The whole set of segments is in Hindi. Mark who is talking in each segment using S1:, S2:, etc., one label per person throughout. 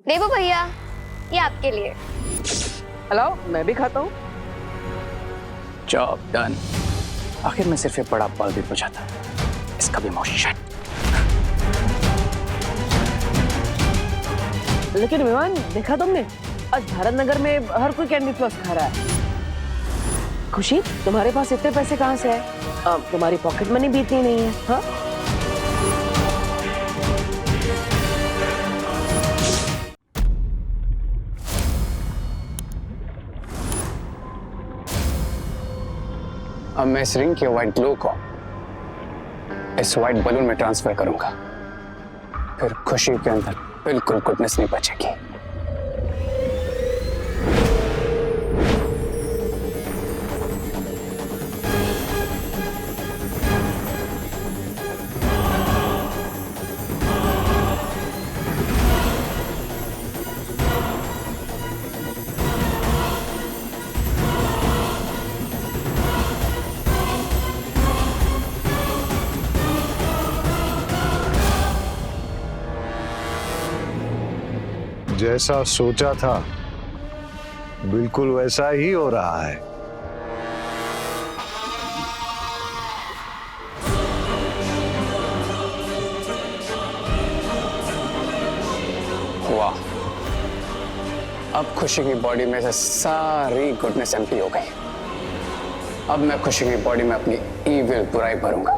S1: देवो भैया, ये आपके लिए।
S2: हेलो, मैं भी खाता हूँ।
S3: Job done. आखिर में सिर्फ एक बड़ा बल्ब भी बुझा था। इसका भी मोशन।
S2: लेकिन विमान, देखा तुमने? आज भारत नगर में हर कोई कैंडी फ्लॉस खा रहा है। खुशी, तुम्हारे पास इतने पैसे कहाँ से है? तुम्हारी पॉकेट मनी भी इतनी नहीं है। हाँ?
S3: अब मैं इस रिंग के व्हाइट ग्लो को इस व्हाइट बलून में ट्रांसफर करूंगा। फिर खुशी के अंदर बिल्कुल गुडनेस नहीं बचेगी।
S4: जैसा सोचा था बिल्कुल वैसा ही हो रहा है।
S3: वाह, अब खुशी की बॉडी में से सारी गुडनेस एम्प्टी हो गई। अब मैं खुशी की बॉडी में अपनी ईविल बुराई भरूंगा।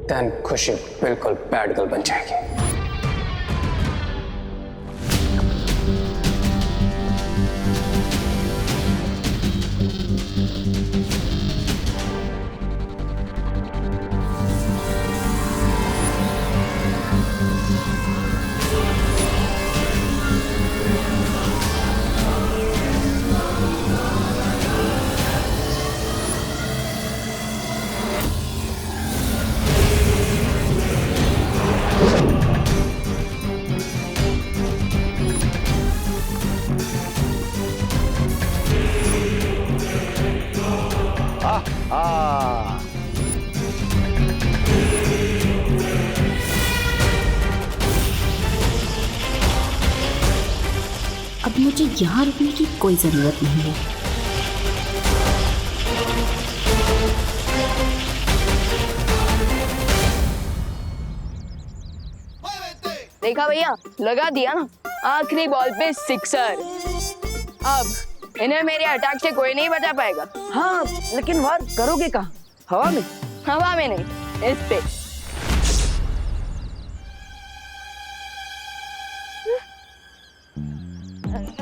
S3: देन खुशी बिल्कुल बैड गर्ल बन जाएगी।
S5: अब मुझे यहाँ रुकने की कोई जरूरत नहीं है।
S1: देखा भैया, लगा दिया ना, आखिरी बॉल पे सिक्सर। अब इन्हें मेरे अटैक से कोई नहीं बचा पाएगा।
S2: हाँ, लेकिन वार करोगे कहाँ? हवा में?
S1: हवा में नहीं, इस पे।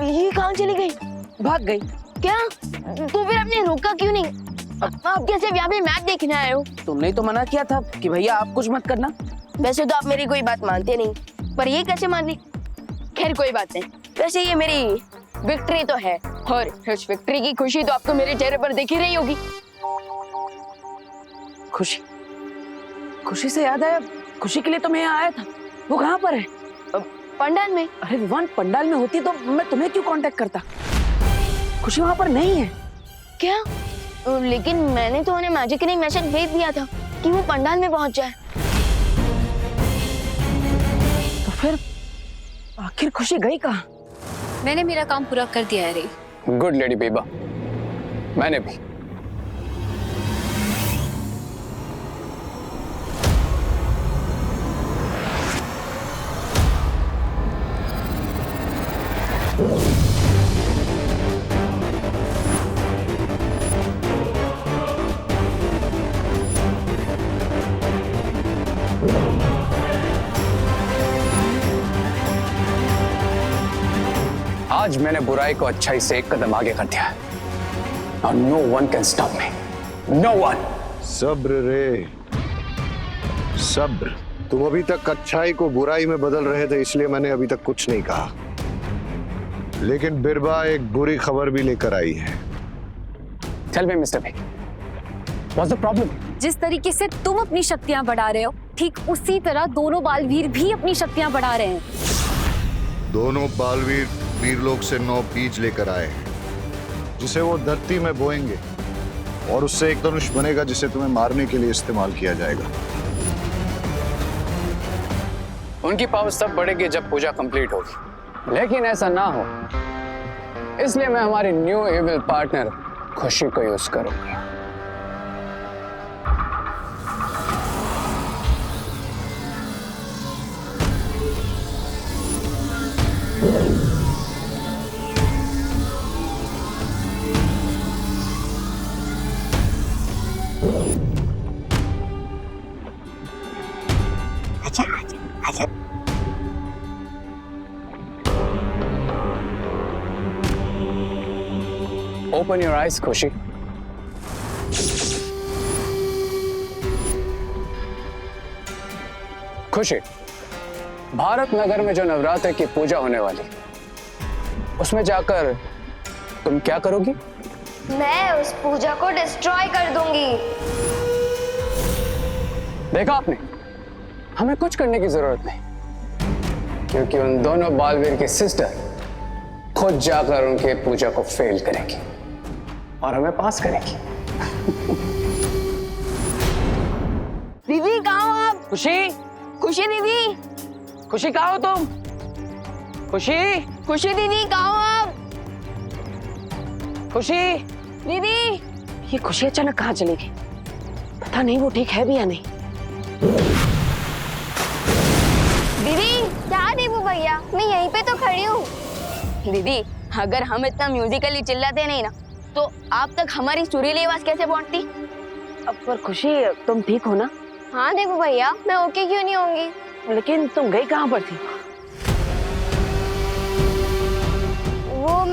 S1: ये कहाँ चली गई?
S2: भाग गई।
S1: क्या? तो फिर आपने रोका क्यों नहीं? आप कैसे यहाँ पे मैच देखने आए हो?
S2: तुमने तो मना किया था कि भैया आप कुछ मत करना।
S1: वैसे तो आप मेरी कोई बात मानते नहीं, पर ये कैसे मान ली? खैर कोई बात नहीं। वैसे ये मेरी विक्ट्री तो है, और इस विक्ट्री की खुशी तो आपको मेरे चेहरे पर दिख ही रही होगी।
S2: खुशी, खुशी से याद आया, खुशी के लिए तो मैं यहाँ आया था। वो कहाँ पर है?
S1: पंडाल में।
S2: अरे विवान, पंडाल में होती तो मैं तुम्हें क्यों कांटेक्ट करता? खुशी वहाँ पर नहीं है।
S1: क्या? लेकिन मैंने तो उन्हें मैजिकली मैसेज भेज दिया था कि वो पंडाल में पहुंच जाए।
S2: तो फिर आखिर खुशी गई कहाँ?
S5: मैंने मेरा काम पूरा कर दिया है रे।
S3: गुड लेडी बेबा, मैंने भी। आज मैंने बुराई को अच्छाई से एक कदम आगे कर दिया है। Now no one can stop me. No one.
S4: सब्र रे, सब्र। तुम अभी तक अच्छाई को बुराई में बदल रहे थे, इसलिए मैंने अभी तक कुछ नहीं कहा। लेकिन बिरबा एक बुरी खबर भी लेकर आई है।
S3: Tell me, Mr. B. What's the problem?
S5: जिस तरीके से तुम अपनी शक्तियां बढ़ा रहे हो, ठीक उसी तरह दोनों बालवीर भी अपनी शक्तियां बढ़ा रहे हैं।
S4: दोनों बालवीर वीरलोक से 9 बीज लेकर आए हैं, जिसे वो धरती में बोएंगे और उससे एक धनुष बनेगा जिसे तुम्हें मारने के लिए इस्तेमाल किया जाएगा।
S3: उनकी पावर तब बढ़ेगी जब पूजा कंप्लीट होगी। लेकिन ऐसा ना हो, इसलिए मैं हमारी न्यू एविल पार्टनर खुशी को यूज करूंगा। Open your eyes, खुशी। खुशी, भारत नगर में जो नवरात्र की पूजा होने वाली, उसमें जाकर तुम क्या करोगी?
S6: मैं उस पूजा को डिस्ट्रॉय कर दूंगी।
S3: देखा आपने, हमें कुछ करने की जरूरत नहीं, क्योंकि उन दोनों बालवीर की सिस्टर खुद जाकर उनके पूजा को फेल करेगी और हमें पास करेगी।
S1: दीदी कहाँ हो आप?
S2: खुशी,
S1: खुशी दीदी,
S2: खुशी कहाँ हो तुम? खुशी,
S1: खुशी दीदी कहाँ हो आप?
S2: खुशी,
S1: दीदी,
S2: ये खुशी अचानक कहाँ चली गई? पता नहीं वो ठीक है भी या नहीं।
S1: दीदी,
S6: क्या देवू भैया, मैं यहीं पे तो खड़ी हूँ।
S1: दीदी, अगर हम इतना म्यूजिकली चिल्लाते नहीं ना, तो आप तक हमारी सुरीली आवाज कैसे पहुंचती?
S2: अब पर खुशी, तुम ठीक हो ना?
S6: हाँ देवू भैया, मैं ओके क्यों नहीं होंगी?
S2: लेकिन तुम गई कहाँ पर थी?
S6: वो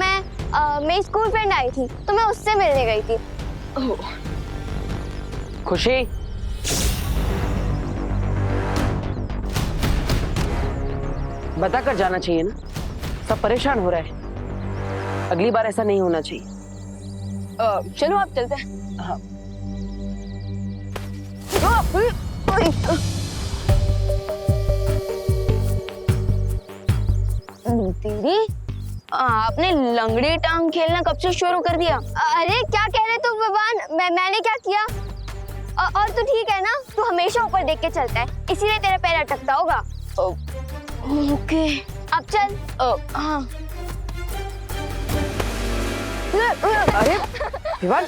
S6: मेरी स्कूल फ्रेंड आई थी, तो मैं उससे मिलने गई थी।
S2: खुशी, बता कर जाना चाहिए ना, सब परेशान हो रहा है। अगली बार ऐसा नहीं होना चाहिए।
S1: चलो आप चलते हैं।
S2: हाँ।
S1: दीदी, आपने लंगड़ी टांग खेलना कब से शुरू कर दिया?
S6: अरे क्या कह रहे तू भगवान, मैंने क्या किया? और तू ठीक है ना? तू हमेशा ऊपर देख के चलता है, इसीलिए तेरा पैर अटकता होगा।
S1: ओके,
S6: अब चल।
S1: हाँ।
S2: अरे विवान,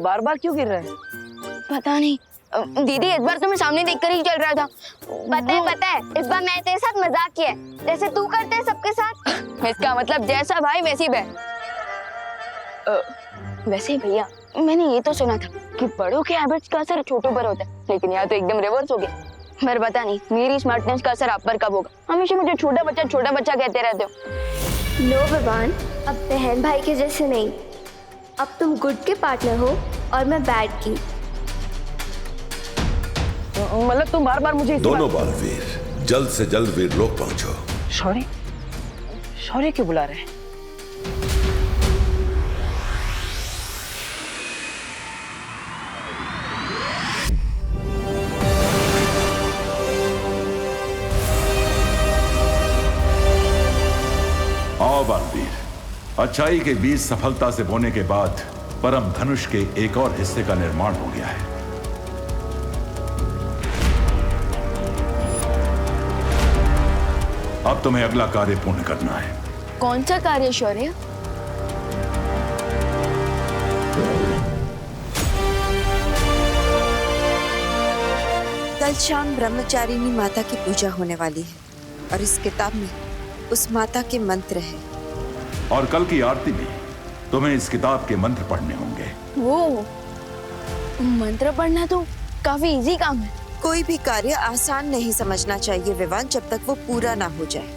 S2: बार बार क्यों गिर रहा है?
S1: पता नहीं दीदी, इस बार तो मैं सामने देखकर ही चल रहा था।
S6: पता है, इस बार मैंने तेरे साथ मजाक किया है, जैसे तू करते है सबके साथ।
S1: इसका मतलब जैसा भाई वैसी बहन। वैसे भैया, मैंने ये तो सुना था कि बड़ों के हैबिट्स का असर छोटों पर होता है, लेकिन यहाँ तो एकदम रिवर्स हो गया। पर पता नहीं मेरी स्मार्टनेस का असर आप पर कब होगा। हमेशा मुझे छोटा बच्चा कहते रहते हो।
S6: नो भगवान, अब बहन भाई के जैसे नहीं। अब तुम गुड के पार्टनर हो और मैं बैड की।
S2: मतलब तुम बार बार मुझे
S7: दोनों बालवीर जल्द से जल्द वीरलोक पहुंचो।
S2: शौर्य, शौर्य क्यों बुला रहे हैं?
S7: आओ बालवीर, अच्छाई के बीज सफलता से बोने के बाद परम धनुष के एक और हिस्से का निर्माण हो गया है। अब तुम्हें अगला कार्य पूर्ण करना है।
S1: कौन सा कार्य शौर्य?
S8: कल शाम ब्रह्मचारिणी माता की पूजा होने वाली है और इस किताब में उस माता के मंत्र हैं।
S7: और कल की आरती में तुम्हें इस किताब के मंत्र पढ़ने होंगे।
S1: वो मंत्र पढ़ना तो काफी इजी काम है।
S8: कोई भी कार्य आसान नहीं समझना चाहिए विवान, जब तक वो पूरा ना हो जाए।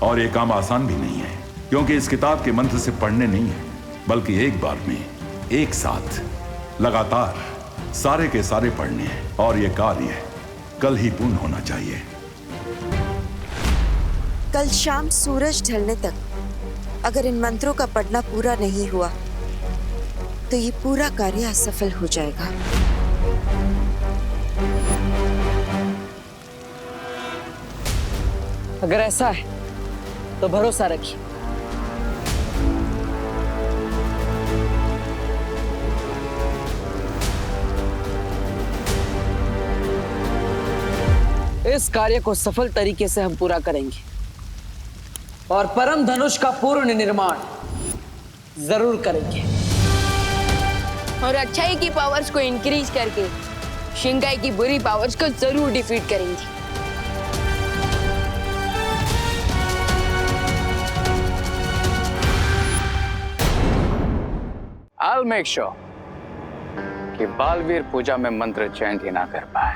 S7: और ये काम आसान भी नहीं है, क्योंकि इस किताब के मंत्र से पढ़ने नहीं है, बल्कि एक बार में एक साथ लगातार सारे के सारे पढ़ने हैं। और ये कार्य कल ही पूर्ण होना चाहिए।
S8: कल शाम सूरज ढलने तक अगर इन मंत्रों का पढ़ना पूरा नहीं हुआ तो ये पूरा कार्य असफल हो जाएगा।
S2: अगर ऐसा है तो भरोसा रखिए। इस कार्य को सफल तरीके से हम पूरा करेंगे और परम धनुष का पूर्ण निर्माण जरूर करेंगे।
S1: और अच्छाई की पावर्स को इंक्रीज करके शिंगाई की बुरी पावर्स को जरूर डिफीट करेंगे।
S3: I'll make sure कि बालवीर पूजा में मंत्र चैंट ही ना कर पाए,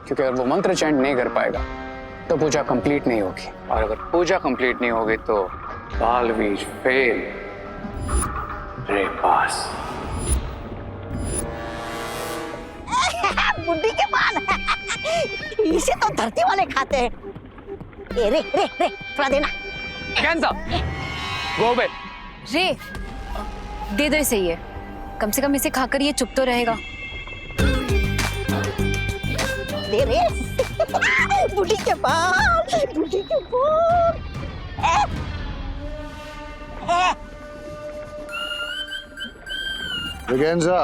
S3: क्योंकि अगर वो मंत्र चैंट नहीं कर पाएगा तो पूजा कंप्लीट नहीं होगी, और अगर पूजा कंप्लीट नहीं होगी तो बालवीर फेल। रे पास
S9: बुड्ढी के बाल इसे तो धरती वाले खाते हैं। ए, रे रे रे थोड़ा देना।
S3: कैंसा गो बे।
S5: रे दे दो इसे, ये कम से कम इसे खाकर ये चुप तो रहेगा।
S9: दे रे बुड्ढी के बाल, बुड्ढी के बाल।
S4: ब्रिगेंजा,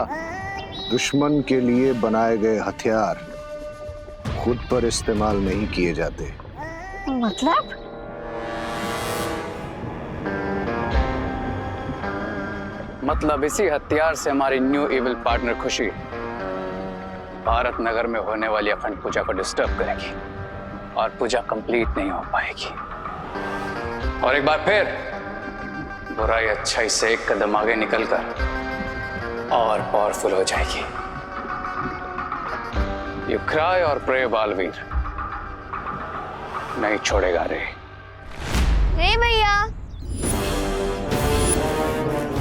S4: दुश्मन के लिए बनाए गए हथियार खुद पर इस्तेमाल नहीं किए जाते।
S3: मतलब इसी हथियार से हमारी न्यू इविल पार्टनर खुशी भारत नगर में होने वाली अखंड पूजा को डिस्टर्ब करेगी और पूजा कंप्लीट नहीं हो पाएगी, और एक बार फिर बुराई अच्छाई से एक कदम आगे निकलकर और पावरफुल हो जाएगी। यू क्राई और प्रे बालवीर नहीं छोड़ेगा रे।
S6: रे भैया,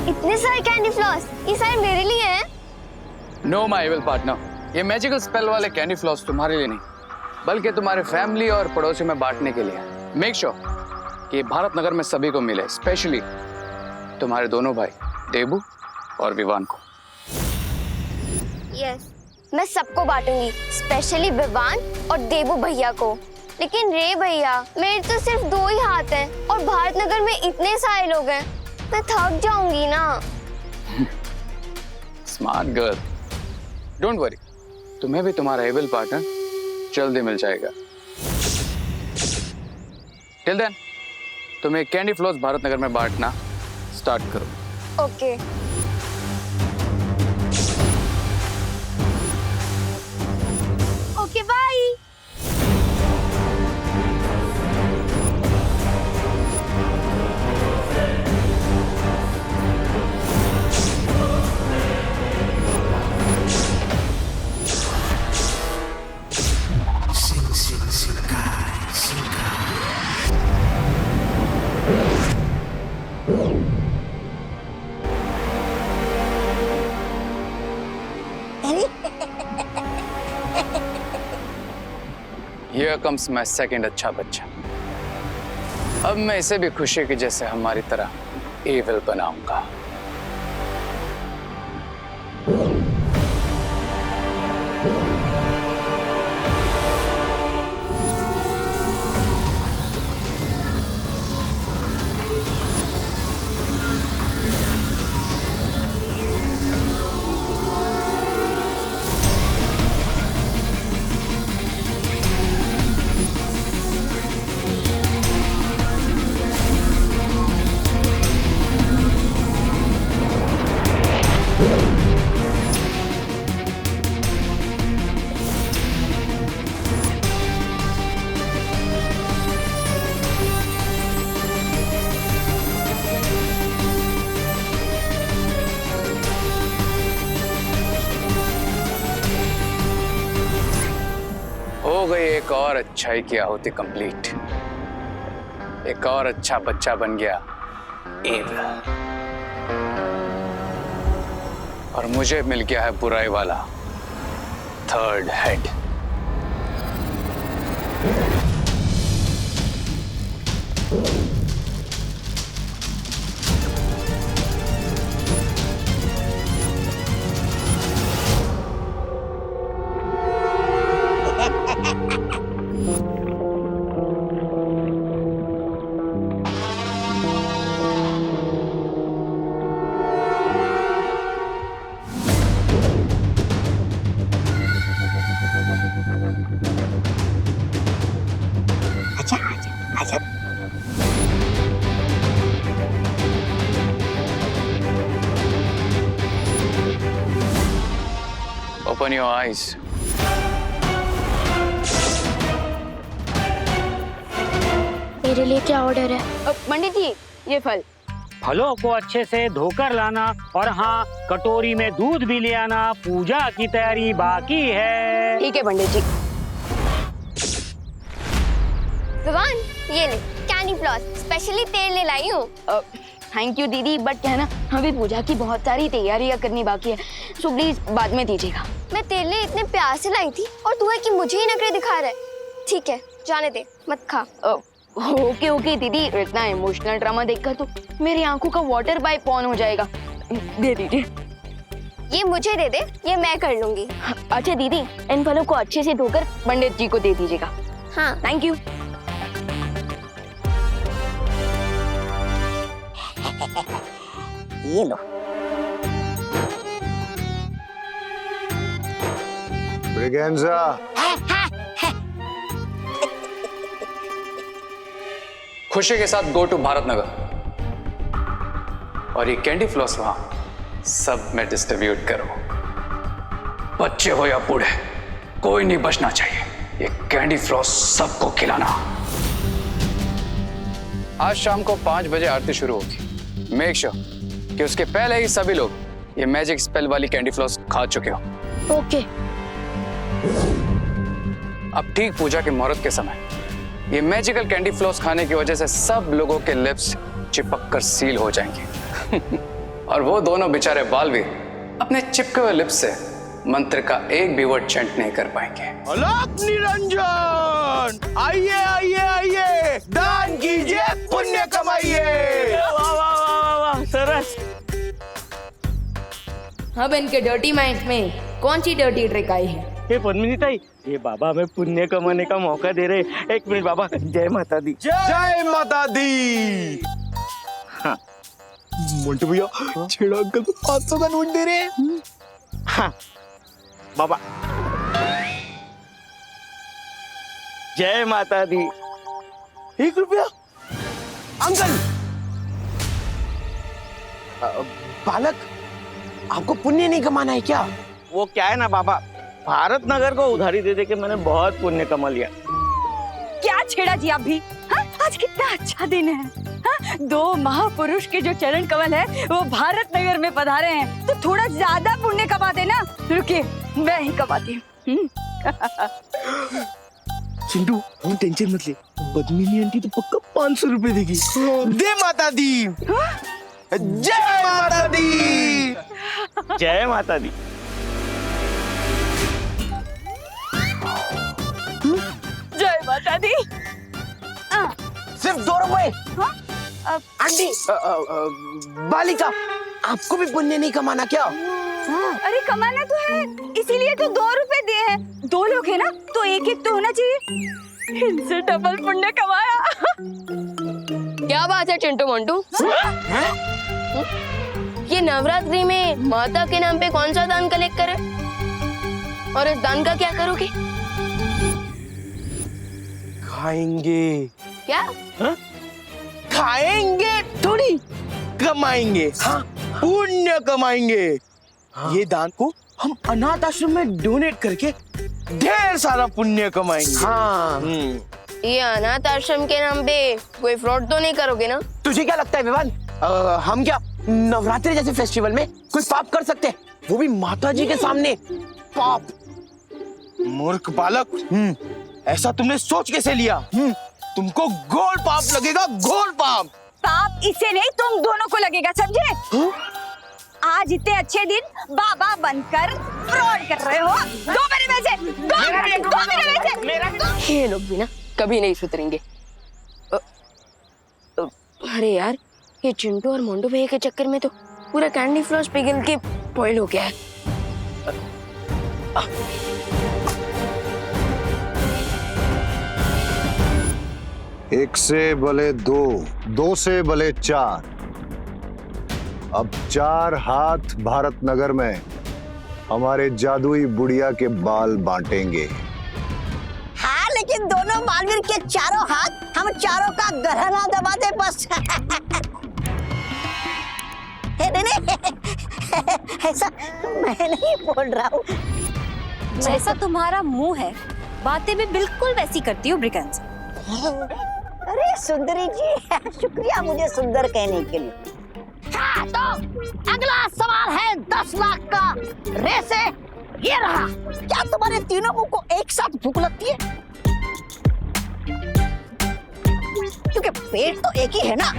S6: इतने सारे कैंडी फ्लॉस, ये सारे मेरे लिए हैं?
S3: नो माय इविल पार्टनर, ये मैजिकल स्पेल वाले कैंडी फ्लॉस तुम्हारे लिए नहीं, बल्कि तुम्हारे फैमिली और पड़ोसियों में बांटने के लिए। मेक श्योर कि भारत नगर में सभी को मिले, स्पेशली तुम्हारे दोनों भाई देबू और विवान को।
S6: यस, मैं सबको बांटूंगी, स्पेशली विवान और देबू भैया को। लेकिन रे भैया, मेरे तो सिर्फ 2 ही हाथ हैं और भारत नगर में इतने सारे लोग हैं, मैं थक जाऊंगी ना।
S3: स्मार्ट गर्ल, डोंट वरी, तुम्हें भी तुम्हारा एविल पार्टनर जल्दी मिल जाएगा। टिल देन तुम्हें कैंडी फ्लॉस भारत नगर में बांटना स्टार्ट करो।
S6: Okay. Okay bye.
S3: Here comes my second अच्छा बच्चा। अब मैं इसे भी खुशी की जैसे हमारी तरह एविल बनाऊंगा। हो गई एक और अच्छाई की आहुति कंप्लीट। एक और अच्छा बच्चा बन गया एविल, और मुझे मिल गया है बुराई वाला थर्ड हेड।
S9: आजा।
S3: Open your eyes.
S6: मेरे लिए क्या ऑर्डर है?
S1: पंडित जी, ये फल।
S10: फलों को अच्छे से धोकर लाना और हाँ, कटोरी में दूध भी ले आना। पूजा की तैयारी बाकी है।
S1: ठीक है पंडित जी।
S6: विवान, ये ले कैंडी फ्लॉस, स्पेशली तेल ले लाई हूँ।
S1: थैंक यू दीदी, बट क्या है ना, अभी पूजा की बहुत सारी तैयारियां करनी बाकी है, सो प्लीज बाद में दीजिएगा।
S6: मैं तेल ले इतने प्यार से लाई थी और तू है कि मुझे ही नखरे दिखा रहा है। ठीक है, जाने दे, मत खा।
S1: ओके ओके दीदी, इतना इमोशनल ड्रामा देखकर तो मेरी आंखों का वाटर पाइप ऑन हो जाएगा। दे दीजिए।
S6: ये मुझे दे दे, ये मैं कर लूंगी।
S1: अच्छा दीदी, इन फलों को अच्छे से धोकर पंडित जी को दे दीजिएगा।
S6: हाँ,
S1: थैंक यू।
S9: ये लो।
S4: ब्रिगेंजा,
S3: खुशी के साथ गो टू भारत नगर और ये कैंडी फ्लॉस वहां सब में डिस्ट्रीब्यूट करो। बच्चे हो या बूढ़े, कोई नहीं बचना चाहिए। ये कैंडी फ्लॉस सबको खिलाना। आज शाम को 5 बजे आरती शुरू होगी। मेक श्योर कि उसके पहले ही सभी लोग ये मैजिक स्पेल वाली कैंडी फ्लॉस खा चुके हो।
S1: ओके।
S3: अब ठीक पूजा के मुहूर्त के समय ये मैजिकल कैंडी फ्लॉस खाने की वजह से सब लोगों के लिप्स चिपक कर सील हो जाएंगे और वो दोनों बेचारे बालवीर अपने चिपके हुए लिप्स से मंत्र का एक भी वर्ड चैंट नहीं कर पाएंगे।
S11: अलग निरंजन, आइए आइए आइए, दान कीजिए, पुण्य कमाइए।
S10: वाह वाह वाह वाह, सरस।
S2: अब इनके डर्टी माइंड में कौन सी डर्टी ट्रिक आई है?
S10: हे पद्मिनी ताई, ये बाबा हमें पुण्य कमाने का मौका दे रहे। एक मिनट बाबा, जय माता दी।
S11: जय माता दी।
S10: हाँ।
S11: मोंटू भैया, छेड़ा अंकल को 500 का नोट दे रहे हैं।
S10: हाँ बाबा, जय माता दी।
S11: 1 रुपया। अंकल, बालक, आपको पुण्य नहीं कमाना है क्या?
S10: वो क्या है ना बाबा, भारत नगर को उधारी दे दे के मैंने बहुत पुण्य कमा लिया।
S5: क्या छेड़ा जी आप भी? हाँ? आज कितना अच्छा दिन है। हाँ? 2 महापुरुष के जो चरण कमल है वो भारत नगर में पधारे हैं, तो थोड़ा ज्यादा पुण्य कमा देना। रुकिए, मैं ही कमाती हूँ।
S11: चिंटू, तुम टेंशन मत ले, पद्मिनी आंटी तो पक्का 500 रुपए देगी। दे माता दी। जय माता दी।
S10: जय माता दी।
S5: जय माता दी।
S11: सिर्फ 2 रुपए। आंटी, बालिका, आपको भी पुण्य नहीं कमाना क्या?
S5: अरे कमाना तो है, इसीलिए तो 2 रुपए दिए हैं। 2 लोग हैं ना, तो 1-1 तो होना चाहिए। इनसे डबल पुण्य कमाया।
S1: क्या बात है चिंटू मोंटू? ये नवरात्रि में माता के नाम पे कौन सा दान कलेक्ट करे और इस दान का क्या करोगे?
S11: खाएंगे।
S1: क्या?
S11: खाएंगे थोड़ी, कमाएंगे। हाँ, पुण्य कमाएंगे। ये दान को हम अनाथ आश्रम में डोनेट करके ढेर सारा पुण्य कमाएंगे। हाँ।
S1: ये अनाथ आश्रम के नाम पे कोई फ्रॉड तो नहीं करोगे ना?
S11: तुझे क्या लगता है विवान, हम क्या नवरात्रि जैसे फेस्टिवल में कोई पाप कर सकते हैं, वो भी माता जी के सामने? पाप? मूर्ख बालक, ऐसा तुमने सोच कैसे लिया? तुमको घोर पाप लगेगा, घोर पाप।
S5: पाप इसे नहीं, तुम दोनों को लगेगा, समझे? आज इतने अच्छे दिन बाबा बनकर फ्रॉड कर रहे हो। 2 मेरे में से, 2 मेरे में से।
S1: ये लोग भी ना कभी नहीं सुधरेंगे। अरे यार, ये चिंटू और मोंटू भैया के चक्कर में तो पूरा कैंडी फ्लॉस पिघल के बॉयल हो गया है।
S4: एक से भले 2, 2 से भले 4। अब 4 हाथ भारत नगर में हमारे जादुई बुढ़िया के बाल बांटेंगे।
S9: हाँ, लेकिन दोनों बालवीर के चारों हाथ हम चारों का गहना दबा दे बस। नहीं ऐसा मैं नहीं बोल रहा हूँ।
S5: जैसा तुम्हारा मुंह है बातें भी बिल्कुल वैसी करती हो ब्रिगेंस।
S9: अरे सुंदरी जी, शुक्रिया मुझे सुंदर कहने के लिए। हाँ, तो अगला सवाल है 10 लाख का। रेस है ये रहा। क्या तुम्हारे तीनों मुंह को एक साथ भूख लगती है? क्योंकि पेट तो एक ही है ना।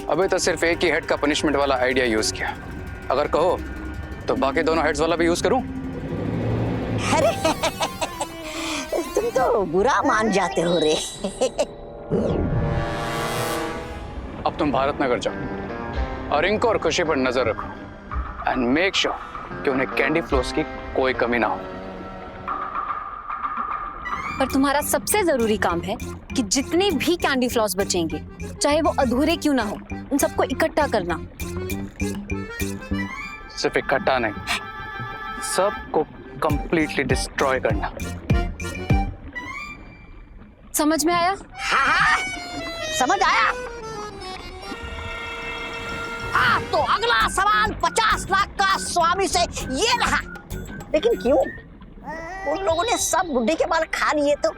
S3: अबे तो सिर्फ एक ही हेड का पनिशमेंट वाला आइडिया यूज किया। अगर कहो तो बाकी दोनों हेड्स वाला भी यूज करूं?
S9: अरे तुम तो बुरा मान जाते हो रे।
S3: अब तुम भारत नगर जाओ और रिंकू और खुशी पर नजर रखो एंड मेक श्योर कि उन्हें कैंडी फ्लोस की कोई कमी ना हो।
S5: पर तुम्हारा सबसे जरूरी काम है कि जितने भी कैंडी फ्लॉस बचेंगे, चाहे वो अधूरे क्यों ना हो, उन सबको इकट्ठा करना।
S3: सिर्फ इकट्ठा नहीं, सबको कंप्लीटली डिस्ट्रॉय करना।
S5: समझ में आया?
S9: हाँ, समझ आया। हाँ, तो अगला सवाल 50 लाख का स्वामी से ये रहा। लेकिन क्यों? उन लोगों ने सब बुड्ढे के बाल खा लिए तो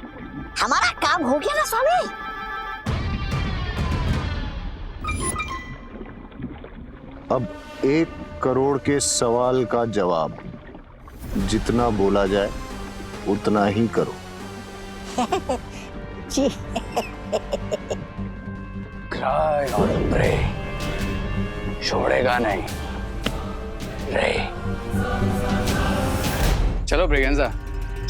S9: हमारा काम हो गया ना स्वामी।
S4: अब 1 करोड़ के सवाल का जवाब जितना बोला जाए उतना ही करो।
S9: जी।
S3: क्राई और प्रे, छोड़ेगा नहीं रे। चलो ब्रिगेंजा,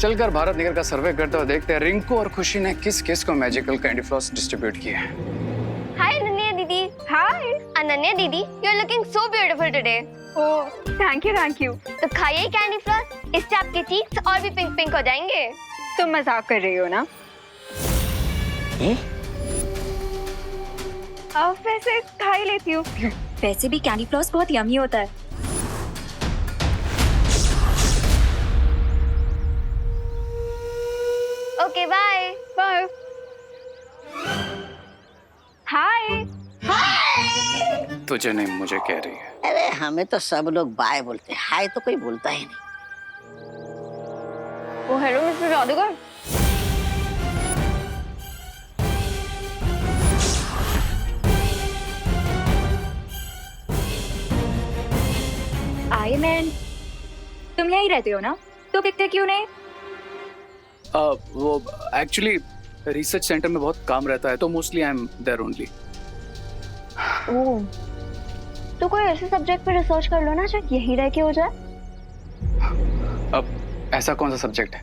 S3: चलकर भारत नगर का सर्वे करते हुए देखते हैं रिंकू और खुशी ने किस किस को मैजिकल कैंडी फ्लॉस डिस्ट्रीब्यूट किए हैं।
S6: हाय अनन्या दीदी। हाय अनन्या दीदी, you are looking so beautiful today. Oh thank you. तो खाइए कैंडी फ्लॉस, इससे आपके चीक्स और भी पिंक पिंक हो जाएंगे।
S5: तुम मजाक कर रही हो ना?
S6: अब वैसे खा ही लेती हूँ।
S5: वैसे भी कैंडी फ्लॉस बहुत यम्मी होता है।
S6: Okay bye bye. हाय।
S3: तुझे नहीं मुझे कह रही है।
S9: अरे हमें तो सब लोग बाय बोलते हैं, हाय तो कोई बोलता ही नहीं।
S6: ओ हेलो मिस्टर जादूगर।
S5: आयरन मैन, तुम यहीं रहते हो ना? तो दिखते क्यों नहीं?
S3: वो एक्चुअली रिसर्च सेंटर में बहुत काम रहता है तो mostly I am there only.
S6: Oh, तो कोई ऐसे सब्जेक्ट पे रिसर्च कर लो ना जो यहीं रह के हो जाए।
S3: अब ऐसा कौन सा सब्जेक्ट है?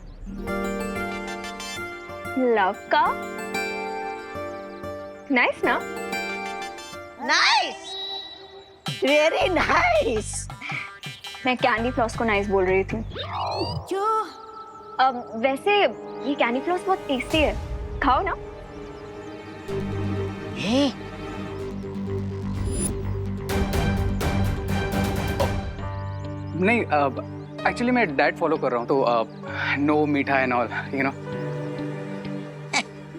S6: लव का। नाइस ना?
S9: Nice, very nice.
S6: मैं कैंडी फ्लॉस को नाइस बोल रही थी।
S9: क्यों?
S6: अब वैसे ये कैंडी फ्लॉस बहुत टेस्टी है, खाओ ना।
S3: नहीं, एक्चुअली मैं डाइट फॉलो कर रहा हूँ तो नो मीठा एंड ऑल, यू नो।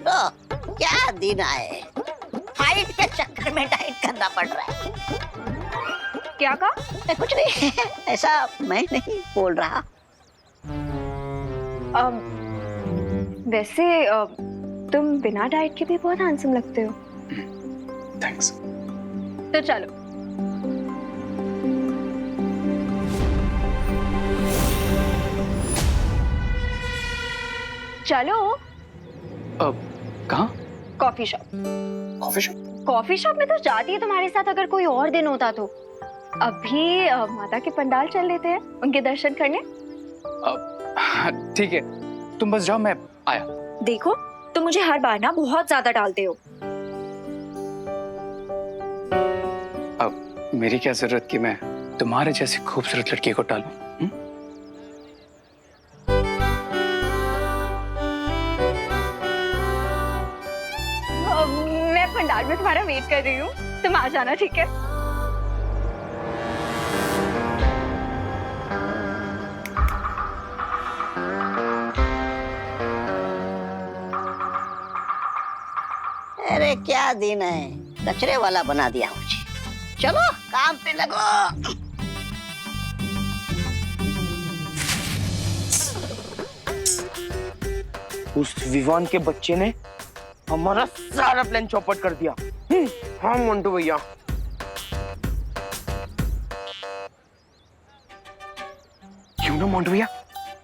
S9: तो क्या दिन आए, फाइट के चक्कर में डाइट करना पड़ रहा है।
S6: क्या कहा?
S9: कुछ नहीं, ऐसा मैं नहीं बोल रहा।
S6: वैसे तुम बिना डाइट के भी बहुत हैंडसम लगते हो।
S3: थैंक्स।
S6: तो चलो। चलो।
S3: कहाँ?
S6: Coffee shop.
S3: Coffee shop?
S6: Coffee shop में तो जाती है तुम्हारे साथ अगर कोई और दिन होता तो। अभी माता के पंडाल चल लेते हैं, उनके दर्शन करने।
S3: ठीक है, तुम बस जाओ, मैं आया।
S5: देखो, तुम मुझे हर बार ना बहुत ज्यादा डालते हो।
S3: अब मेरी क्या जरूरत कि मैं तुम्हारे जैसी खूबसूरत लड़की को टालूं?
S5: बाहर में तुम्हारा वेट कर रही हूँ, तुम आ जाना, ठीक है?
S9: अरे क्या दिन है, कचरे वाला बना दिया मुझे। चलो काम पे लगो।
S11: उस विवान के बच्चे ने हमारा सारा प्लान चौपट कर दिया। हाँ मंटू भैया। क्यों ना मंटू भैया,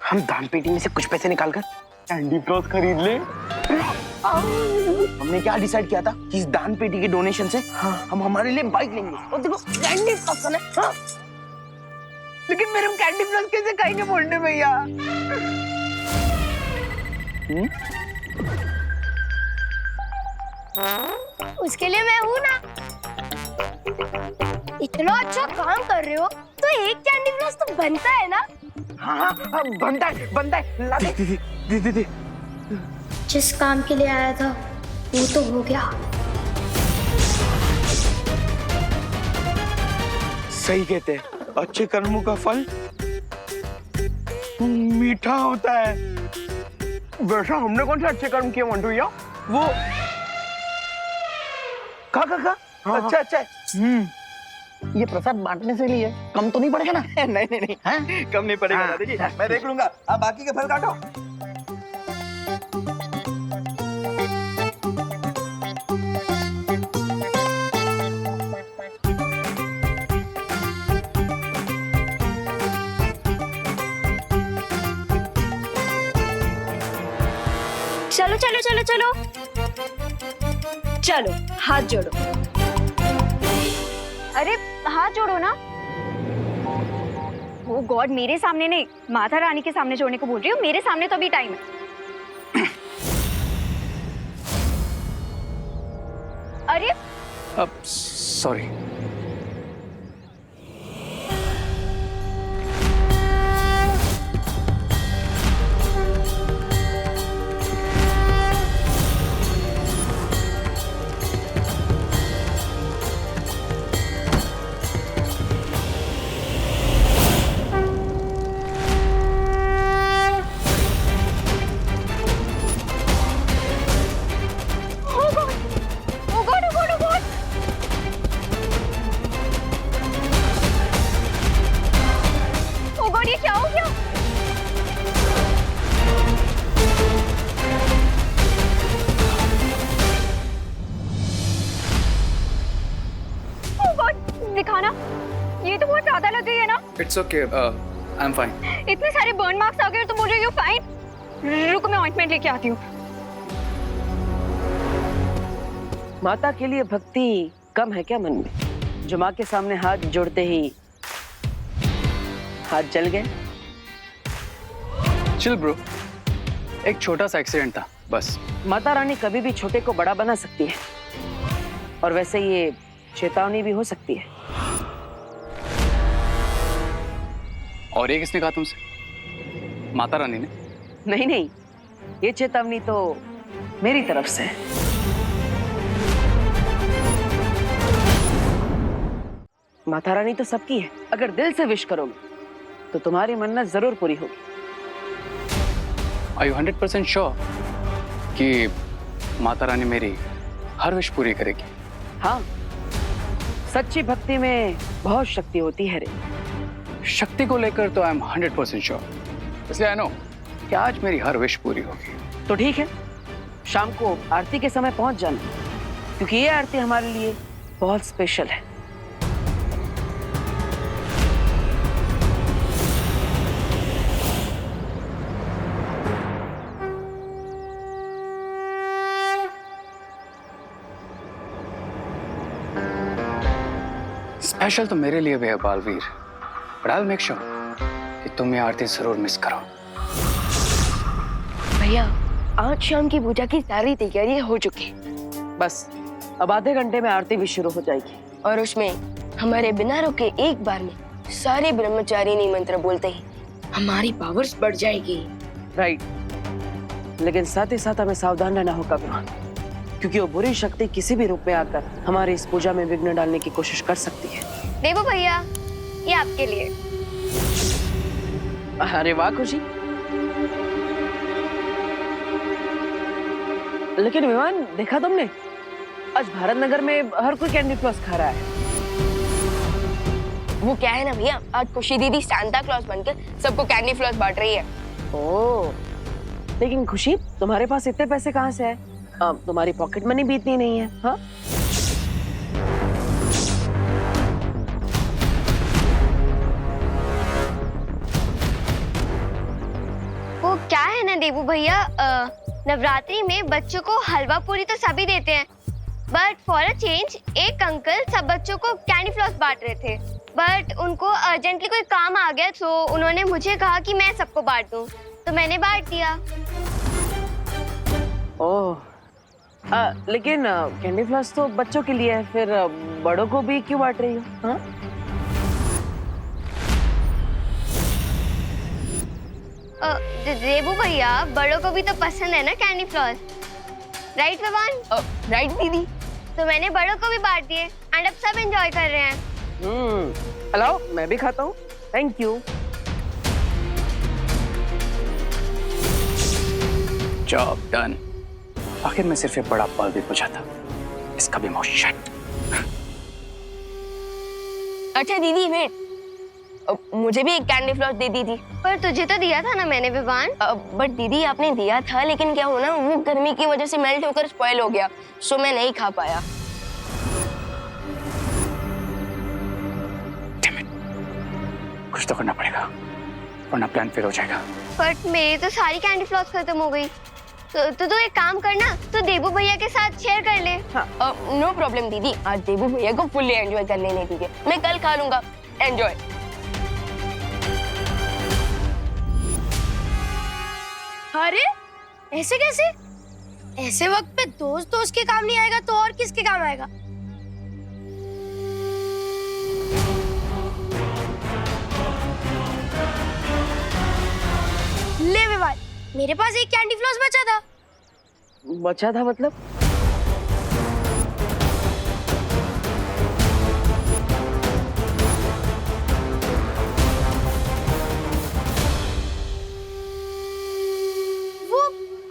S11: हम दान पेटी में से कुछ पैसे निकालकर कैंडी फ्लॉस खरीद ले। हमने क्या डिसाइड किया था कि इस दान पेटी के डोनेशन से हम हमारे लिए बाइक लेंगे और देखो कैंडी फ्लॉस है। हाँ? लेकिन फिर हम कैंडी फ्लॉस कैसे खाएंगे मंटू भैया?
S6: उसके लिए मैं हूँ ना। इतना अच्छा काम कर रहे हो तो एक कैंडी फ्लॉस तो बनता है ना।
S11: हाँ बनता है ला दे।
S6: जिस काम के लिए आया था वो तो हो गया।
S11: सही कहते हैं, अच्छे कर्मों का फल मीठा होता है। वैसा हमने कौन से अच्छे कर्म किए मंटू भैया? वो का अच्छा
S9: ये प्रसाद बांटने से लिए कम तो नहीं पड़ेगा ना?
S11: नहीं
S9: हाँ?
S11: कम नहीं पड़ेगा दादाजी, मैं देख लूंगा। आप बाकी के फल काटो।
S5: चलो चलो चलो चलो चलो, हाथ जोड़ो। अरे हाथ जोड़ो ना। ओ गॉड, मेरे सामने नहीं, माता रानी के सामने जोड़ने को बोल रही हूँ। मेरे सामने तो अभी टाइम है। अरे
S3: अब सॉरी।
S5: दिखाना, ये तो बहुत ज्यादा लग गई है ना।
S3: It's okay, I am fine.
S5: इतने सारे बर्न मार्क्स आ गए और तुम बोल रहे हो फाइन। रुको, मैं ऑइंटमेंट लेके आती हूँ।
S2: माता के लिए भक्ति कम है क्या मन में, जो माँ के सामने हाथ जोड़ते ही हाथ जल गए?
S3: चिल ब्रो, एक छोटा सा एक्सीडेंट था बस।
S2: माता रानी कभी भी छोटे को बड़ा बना सकती है, और वैसे ये चेतावनी भी हो सकती है।
S3: और ये किसने कहा तुमसे? माता रानी ने?
S2: नहीं, ये चेतावनी तो मेरी तरफ से है। माता रानी तो सबकी है, अगर दिल से विश करोगे तो तुम्हारी मन्नत जरूर पूरी होगी।
S3: Are you 100% श्योर कि माता रानी मेरी हर विश पूरी करेगी?
S2: हाँ, सच्ची भक्ति में बहुत शक्ति होती है रे।
S3: शक्ति को लेकर तो आई एम 100% श्योर, इसलिए आई नो कि आज मेरी हर विश पूरी होगी।
S2: तो ठीक है, शाम को आरती के समय पहुंच जाना, क्योंकि ये आरती हमारे लिए बहुत स्पेशल है।
S3: स्पेशल तो मेरे लिए भी है Baalveer, but I will make sure कि तुम ये आरती जरूर मिस करो।
S1: भैया, आज शाम की पूजा की सारी तैयारी हो चुकी।
S2: बस अब आधे घंटे में आरती भी शुरू हो जाएगी,
S1: और उसमें हमारे बिना रुके एक बार में सारे ब्रह्मचारिणी मंत्र बोलते ही हमारी पावर्स बढ़ जाएगी।
S2: राइट, लेकिन साथ ही साथ हमें सावधान रहना होगा विमान, क्योंकि वो बुरी शक्ति किसी भी रूप में आकर हमारे इस पूजा में विघ्न डालने की कोशिश कर सकती है।
S6: देवो भैया, ये आपके लिए।
S2: अरे वाह खुशी। लेकिन विमान, देखा तुमने, आज भारत नगर में हर कोई कैंडी फ्लॉस खा रहा है।
S1: वो क्या है ना भैया, आज खुशी दीदी सांता क्लॉज बनकर सबको कैंडी फ्लॉस बांट रही है।
S2: ओह, लेकिन खुशी, तुम्हारे पास इतने पैसे कहाँ से है? तुम्हारी पॉकेट मनी भी इतनी नहीं है। हाँ,
S6: वो क्या है ना देवू भैया, नवरात्रि में बच्चों को हलवा पूरी तो सभी देते हैं, बट फॉर अ चेंज एक अंकल सब बच्चों को कैंडी फ्लॉस बांट रहे थे, बट उनको अर्जेंटली कोई काम आ गया तो उन्होंने मुझे कहा कि मैं सबको बांट दूं, तो मैंने बांट दिया।
S2: ओह, लेकिन कैंडी फ्लॉस तो बच्चों के लिए है, फिर बड़ों को भी क्यों बांट रही हो? हाँ?
S6: देवू भैया, बड़ों को भी तो पसंद है ना कैंडी फ्लॉस, राइट भगवान?
S1: राइट दीदी।
S6: तो मैंने बड़ों को भी बांट दिए एंड अब सब एंजॉय कर रहे हैं।
S2: हेलो, मैं भी खाता हूँ। Thank you.
S3: Job done. आखिर में सिर्फ एक बड़ा बल्ब भी पूछा था, इसका भी माउथ शट।
S1: अच्छा दीदी वेट, मुझे भी एक कैंडी फ्लॉस दे दी थी।
S6: पर तुझे तो दिया था ना मैंने विवान।
S1: बट दीदी आपने दिया था, लेकिन क्या हो ना, वो गर्मी की वजह से मेल्ट होकर स्पॉइल हो गया, सो मैं नहीं खा पाया।
S3: कुछ तो करना पड़ेगा, वरना प्लान फेल हो जाएगा।
S6: बट मेरी तो सारी कैंडी फ्लॉस खत्म हो गई, तो तू एक काम करना, तो देवू भैया के साथ शेयर कर ले।
S1: नो प्रॉब्लम दीदी, आज देवू भैया को फुल्ली एंजॉय कर लेने दीजिए, मैं कल खा लूंगा। एंजॉय।
S12: अरे ऐसे कैसे? ऐसे वक्त पे दोस्त दोस्त के काम नहीं आएगा तो और किसके काम आएगा? ले विवान, मेरे पास एक कैंडी फ्लॉस बचा था।
S2: बचा था मतलब?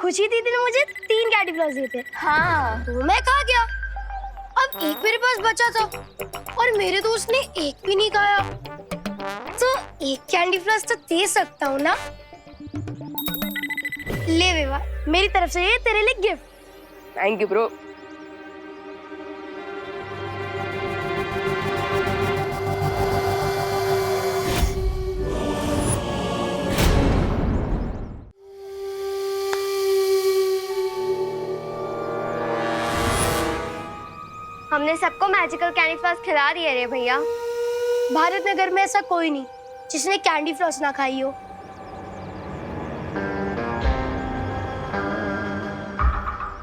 S12: खुशी दीदी ने मुझे 3 कैंडी फ्लॉस दिए थे।
S6: हाँ,
S12: तो मैं कहा गया। अब एक मेरे पास बचा था और मेरे दोस्त ने एक भी नहीं खाया, तो एक कैंडी फ्लॉस तो दे सकता हूँ ना। ले विवा, मेरी तरफ से ये तेरे लिए गिफ्ट।
S1: Thank you bro.
S6: हमने सबको मैजिकल कैंडी फ्लॉस खिला दिए रे भैया।
S12: भारत नगर में ऐसा कोई नहीं जिसने कैंडी फ्लॉस ना खाई हो।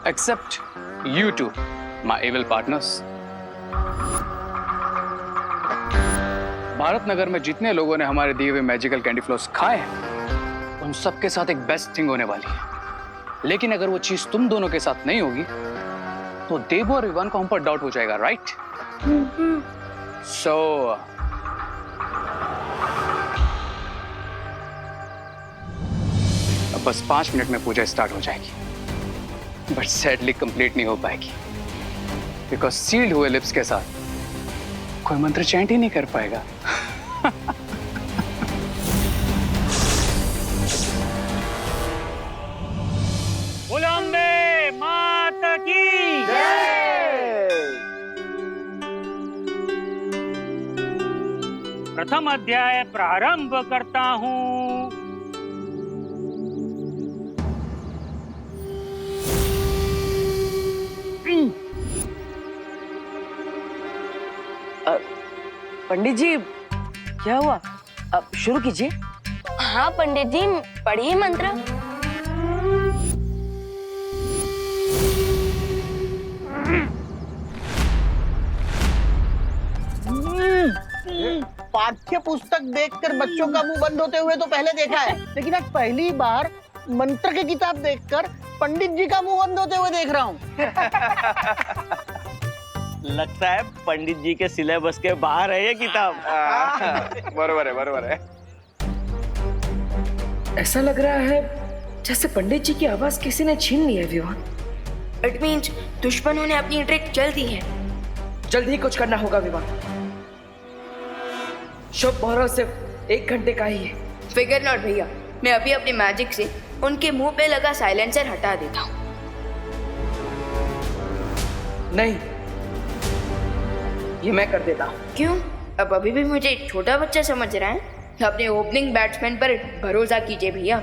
S3: Except you two, my evil partners. Bharat Nagar में जितने लोगों ने हमारे दिए हुए मैजिकल कैंडी फ्लॉस खाए हैं, उन सब के साथ एक बेस्ट थिंग होने वाली है। लेकिन अगर वो चीज तुम दोनों के साथ नहीं होगी, तो देवो और विवान को हम पर डाउट हो जाएगा, राइट? सो अब बस 5 मिनट में पूजा स्टार्ट हो जाएगी, बट सैडली कंप्लीट नहीं हो पाएगी, बिकॉज सील्ड हुए लिप्स के साथ कोई मंत्र चैंट ही नहीं कर पाएगा।
S10: बुलंबे माता की जय। प्रथम अध्याय प्रारंभ करता हूँ।
S2: पंडित जी, क्या हुआ? अब शुरू कीजिए।
S1: हाँ पंडित जी, पढ़िए मंत्र।
S9: पाठ्य पुस्तक देखकर बच्चों का मुंह बंद होते हुए तो पहले देखा है, लेकिन आज पहली बार मंत्र की किताब देखकर
S11: पंडित जी का मुंह बंद होते हुए देख रहा हूँ। लगता है पंडित जी के सिलेबस के बाहर है ये किताब।
S3: बरोबर है।
S2: ऐसा लग रहा है जैसे पंडित जी की आवाज किसी ने छीन ली है विवान।
S13: इट मीन्स दुश्मनों ने अपनी ट्रिक चल दी है।
S2: जल्दी ही कुछ करना होगा विवान। शुभ मुहूर्त सिर्फ 1 घंटे का ही है।
S13: फिगर नॉट भैया, मैं अभी अपने मैजिक से उनके मुंह पे लगा साइलेंसर हटा देता हूँ।
S2: नहीं, ये मैं कर देता हूँ।
S13: क्यों? अब अभी भी मुझे छोटा बच्चा समझ रहा है? अपने ओपनिंग बैट्समैन पर भरोसा कीजिए भैया।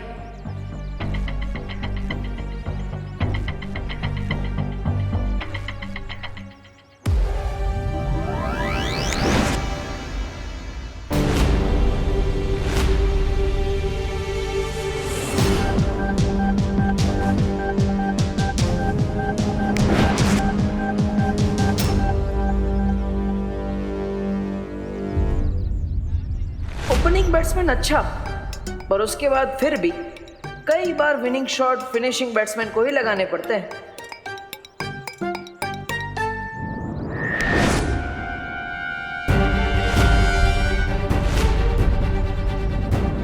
S2: ओपनिंग बैट्समैन अच्छा, पर उसके बाद फिर भी कई बार विनिंग शॉट फिनिशिंग बैट्समैन को ही लगाने पड़ते हैं।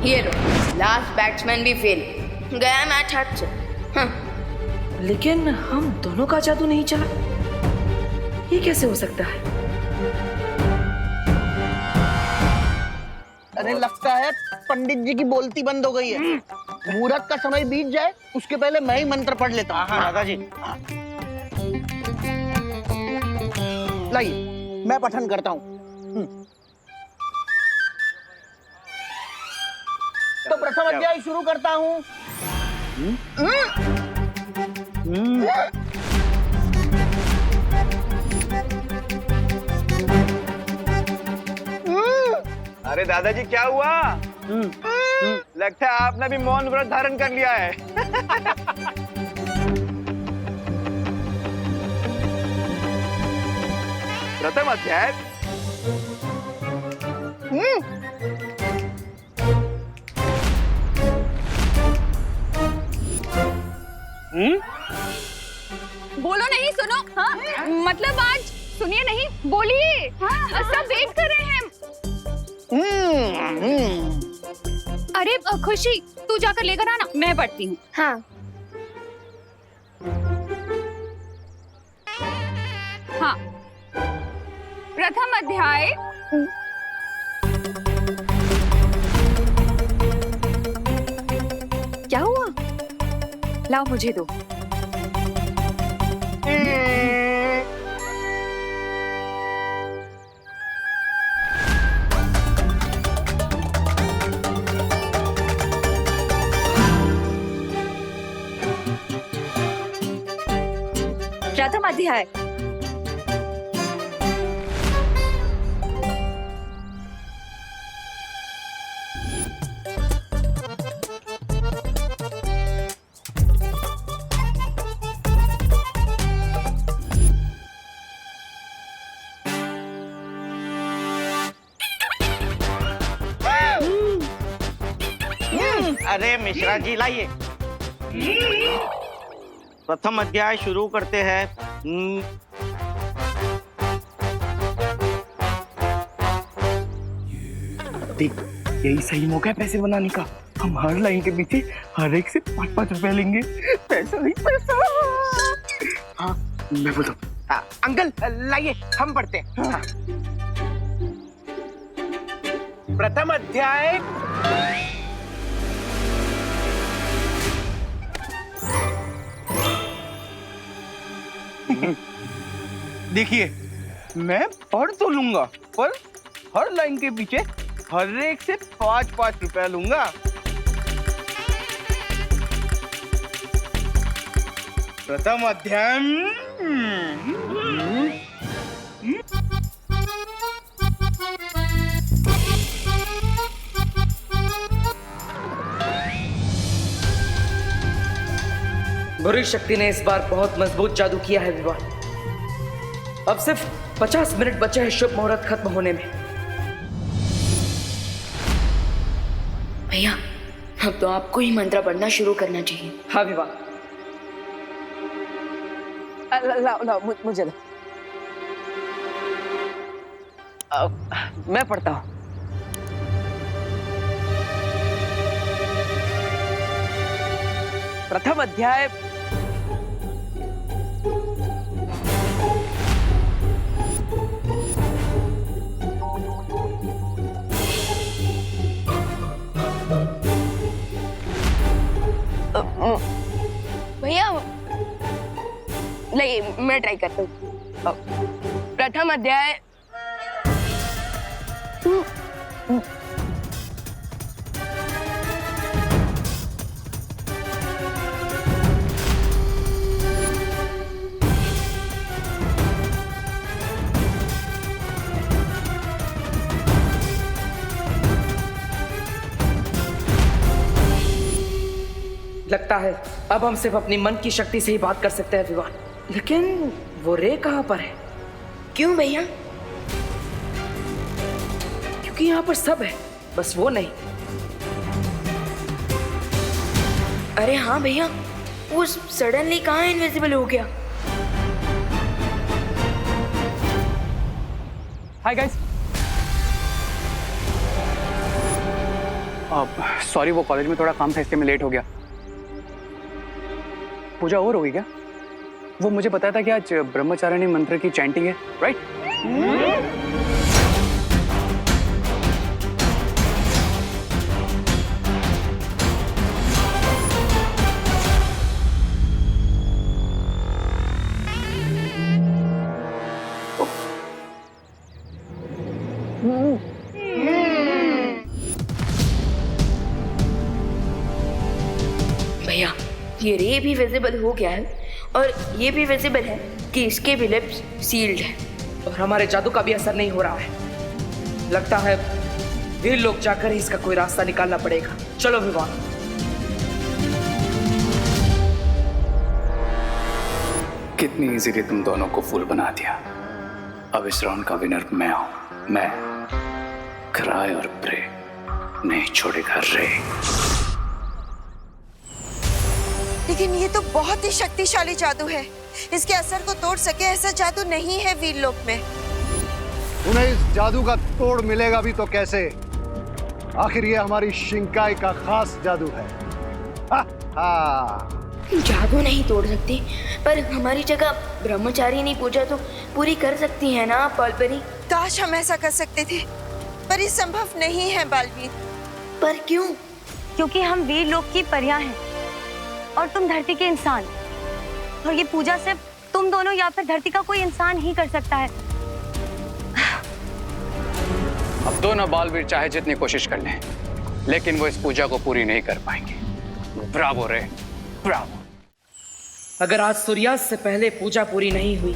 S13: ये लो, लास्ट बैट्समैन भी फेल, गया मैच हाथ से।
S2: लेकिन हम दोनों का जादू नहीं चला, ये कैसे हो सकता है?
S11: अरे लगता है पंडित जी की बोलती बंद हो गई है। मुहूर्त का समय बीत जाए उसके पहले मैं ही मंत्र पढ़ लेता हूँ। हाँ दादाजी। लाइए मैं पठन करता हूँ। तो प्रथम अध्याय शुरू करता हूँ।
S3: अरे दादाजी क्या हुआ? लगता है आपने भी मौन व्रत धारण कर लिया है। प्रथम अध्याय।
S5: बोलो नहीं, सुनो। हाँ, मतलब आज सुनिए नहीं, बोलिए। हाँ, सब वेट कर रहे हैं। अरे खुशी, तू जाकर लेकर आना, मैं पढ़ती हूँ।
S6: हाँ।
S5: हाँ, प्रथम अध्याय। क्या हुआ? लाओ मुझे दो। प्रथम अध्याय।
S11: अरे मिश्रा जी लाइए। प्रथम अध्याय शुरू करते हैं। देख, यही सही मौका है पैसे बनाने का। हम हर लाइन के पीछे हर एक से 5-5 रुपए लेंगे। पैसा ही पैसा। हाँ, मैं बोलता हूँ। अंकल लाइए, हम पढ़ते हैं। हाँ। प्रथम अध्याय। देखिए, मैं पढ़ तो लूंगा, पर हर लाइन के पीछे हर एक से 5-5 रुपए लूंगा। प्रथम अध्याय।
S2: बुरी शक्ति ने इस बार बहुत मजबूत जादू किया है विवान। अब सिर्फ 50 मिनट बचे हैं शुभ मुहूर्त खत्म होने में।
S13: भैया, अब तो आपको ही मंत्र पढ़ना शुरू करना चाहिए।
S2: हाँ विवान, लाओ लाओ मुझे दो। मैं पढ़ता हूँ। प्रथम अध्याय
S1: भैया नहीं, मैं ट्राई करता हूँ। प्रथम अध्याय
S14: लगता है अब हम सिर्फ अपनी मन की शक्ति से ही बात कर सकते हैं विवान। लेकिन वो रे कहाँ पर है?
S13: क्यों भैया?
S14: क्योंकि यहाँ पर सब है, बस वो नहीं।
S13: अरे हाँ भैया, वो सडनली कहाँ इनविजिबल हो गया?
S3: Hi guys. सॉरी, वो कॉलेज में थोड़ा काम था इसलिए मैं लेट हो गया। पूजा और होगी क्या? वो मुझे बताया था कि आज ब्रह्मचारिणी मंत्र की चैंटिंग है, राइट?
S13: भैया, ये रे भी विजिबल हो गया है और ये भी विजिबल है कि इसके भी लिप्स सील्ड है
S14: और हमारे जादू का भी असर नहीं हो रहा है। लगता है वीर लोग जाकर ही इसका कोई रास्ता निकालना पड़ेगा। चलो विवान।
S3: कितनी इजीली तुम दोनों को फूल बना दिया। अब इस राउंड का विनर मैं हूं। मैं क्राई और प्रे नहीं छोड़ेगा रे।
S8: लेकिन ये तो बहुत ही शक्तिशाली जादू है। इसके असर को तोड़ सके ऐसा जादू नहीं है वीरलोक में।
S4: उन्हें इस जादू का तोड़ मिलेगा भी तो कैसे? आखिर ये हमारी शिंकाई का खास जादू है। हा, हा।
S13: जादू नहीं तोड़ सकती, पर हमारी जगह ब्रह्मचारिणी पूजा तो पूरी कर सकती है ना पॉलपरी?
S8: काश हम ऐसा कर सकते थे, पर ये संभव नहीं है बालवीर।
S13: पर क्यों?
S5: क्योंकि हम वीर लोक की परियां हैं और तुम धरती के इंसान, और ये पूजा सिर्फ तुम दोनों या फिर धरती का कोई इंसान ही कर सकता है।
S3: अब दोनों बालवीर चाहे जितनी कोशिश कर लें, लेकिन वो इस पूजा को पूरी नहीं कर पाएंगे। ब्रावो रे, ब्रावो।
S14: अगर आज सूर्यास्त से पहले पूजा पूरी नहीं हुई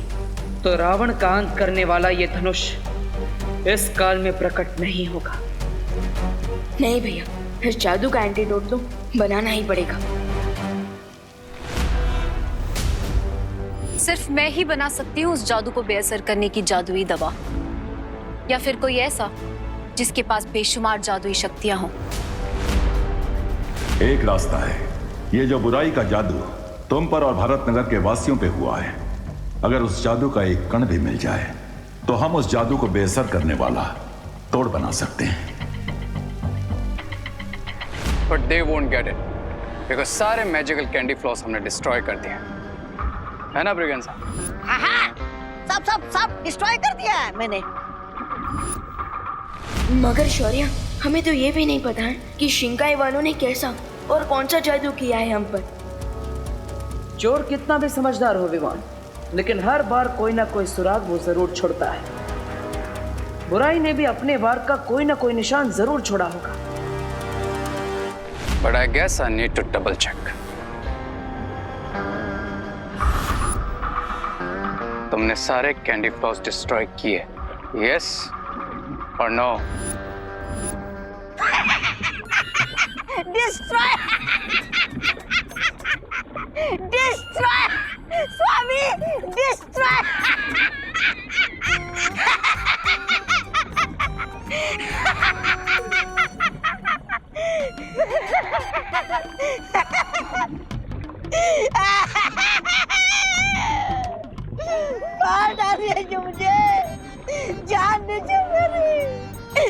S14: तो रावण का अंत करने वाला ये धनुष इस काल में प्रकट नहीं होगा।
S13: नहीं भैया, इस जादू का एंटीडोट तो बनाना ही पड़ेगा।
S5: सिर्फ मैं ही बना सकती हूँ उस जादू को बेअसर करने की जादुई दवा, या फिर कोई ऐसा जिसके पास बेशुमार जादुई शक्तियां हों।
S7: एक रास्ता है, ये जो बुराई का जादू तुम पर और भारत नगर के वासियों पे हुआ है, अगर उस जादू का एक कण भी मिल जाए तो हम उस जादू को बेअसर करने वाला तोड़ बना सकते हैं।
S3: But they won't get it, because सारे मैजिकल कैंडी फ्लॉस हमने डिस्ट्रॉय कर दिए, है ना ब्रिगेंसा?
S9: सब डिस्ट्रॉय कर दिया है मैंने।
S13: मगर शौर्य, हमें तो ये भी नहीं पता है कि शिंकाई वालों ने कैसा और कौन सा जादू किया है हम पर।
S14: चोर कितना भी समझदार हो विवान, लेकिन हर बार कोई ना कोई सुराग वो जरूर छोड़ता है। बुराई ने भी अपने वार का कोई ना कोई निशान जरूर छोड़ा होगा।
S3: But I guess I need to double check. तुमने सारे कैंडी फ्लॉस डिस्ट्रॉय किए, yes or no?
S9: Destroy destroy Swami destroy. जान लीजिए मेरी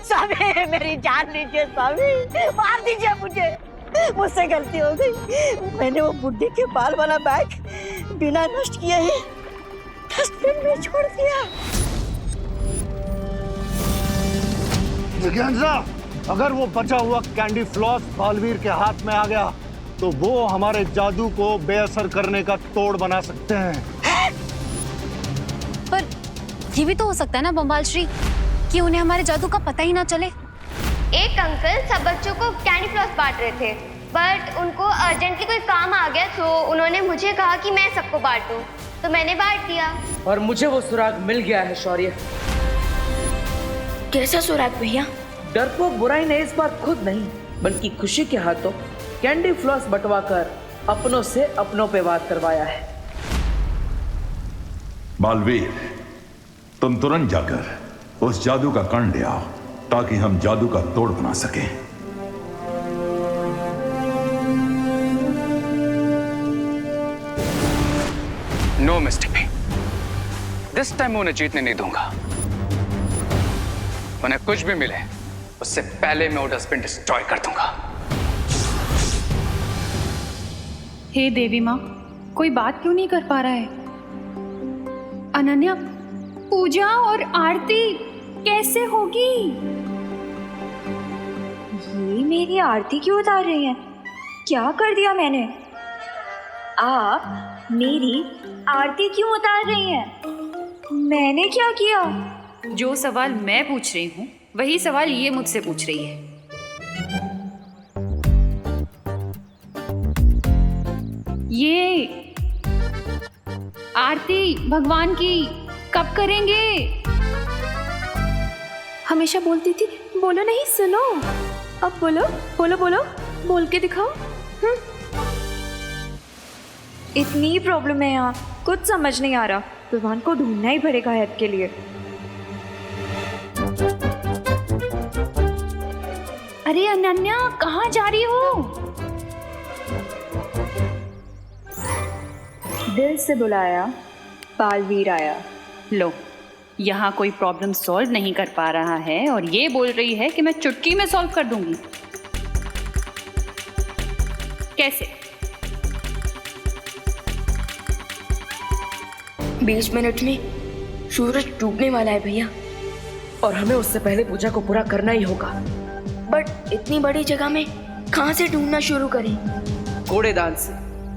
S9: स्वामी, मेरी जान लीजिए स्वामी, मार दीजिए मुझे, मुझसे गलती हो गई। मैंने वो बुड्ढी के बाल वाला बैग बिना नष्ट किए ही डस्टबिन में छोड़ दिया।
S4: जिज्ञासा, अगर वो बचा हुआ कैंडी फ्लॉस बालवीर के हाथ में आ गया तो वो हमारे जादू को बेअसर करने का तोड़ बना सकते हैं।
S15: पर ये भी तो हो सकता है ना बम्बाल श्री कि उन्हें हमारे जादू का पता ही ना चले।
S6: एक अंकल सब बच्चों को कैंडी फ्लॉस बांट रहे थे, बट उनको अर्जेंटली कोई काम आ गया तो उन्होंने मुझे कहा कि मैं सबको बांटूं, तो मैंने बांट दिया।
S14: और मुझे वो सुराग मिल गया है शौर्य।
S13: कैसा सुराग भैया?
S14: डरपोक बुराई ने इस बार खुद नहीं बल्कि खुशी के हाथों कैंडी फ्लॉस बंटवाकर अपनों से अपनों पे वार करवाया है।
S7: बालवीर, तुम तुरंत जाकर उस जादू का कण ले आओ ताकि हम जादू का तोड़ बना सकें।
S3: नो मिस्टेक, दिस टाइम मैं उन्हें जीतने नहीं दूंगा। उन्हें कुछ भी मिले उससे पहले मैं वो डस्टबिन डिस्ट्रॉय कर दूंगा।
S15: हे देवी माँ, कोई बात क्यों नहीं कर पा रहा है? अनन्या, पूजा और आरती कैसे होगी?
S5: ये मेरी आरती क्यों उतार रही हैं? क्या कर दिया मैंने? आप मेरी आरती क्यों उतार रही हैं? मैंने क्या किया?
S15: जो सवाल मैं पूछ रही हूँ वही सवाल ये मुझसे पूछ रही है। ये आरती भगवान की कब करेंगे? हमेशा बोलती थी बोलो नहीं सुनो, अब बोलो बोलो बोलो, बोल के दिखाओ।
S5: इतनी प्रॉब्लम है यहाँ, कुछ समझ नहीं आ रहा। भगवान को ढूंढना ही पड़ेगा हेल्प के लिए।
S15: अरे अनन्या, कहाँ जा रही हो?
S5: दिल से बुलाया, बालवीर आया।
S15: लो, यहाँ कोई प्रॉब्लम सॉल्व नहीं कर पा रहा है और ये बोल रही है कि मैं चुटकी में सॉल्व कर दूंगी। कैसे?
S13: 20 मिनट में सूरज डूबने वाला है भैया,
S14: और हमें उससे पहले पूजा को पूरा करना ही होगा।
S13: बट इतनी बड़ी जगह में कहाँ से ढूंढना शुरू करें?
S14: कूड़ेदान से।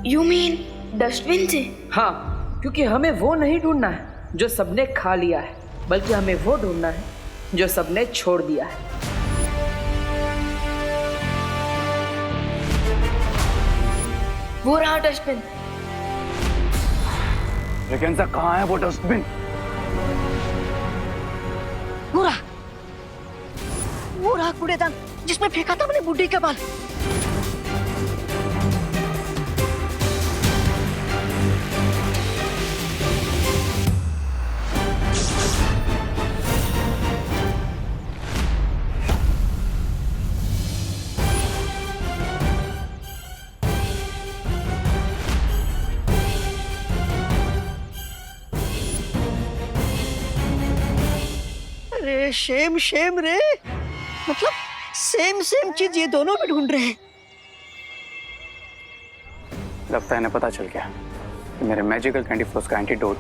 S13: यू मीन डस्टबिन से?
S14: हाँ, क्योंकि हमें वो नहीं ढूंढना है जो सबने खा लिया है, बल्कि हमें वो ढूंढना है जो सबने छोड़ दिया है।
S13: वो रहा डस्टबिन।
S3: लेकिन सर कहाँ है वो डस्टबिन?
S9: वो रहा कूड़ेदान जिसमें फेंका था मैंने बुड्ढी के बाल। अरे शेम शेम रे, मतलब सेम सेम चीज ये दोनों भी ढूंढ रहे हैं।
S3: लगता है इन्हें पता चल गया कि मेरे मैजिकल कैंडी फ्लॉस का एंटीडोट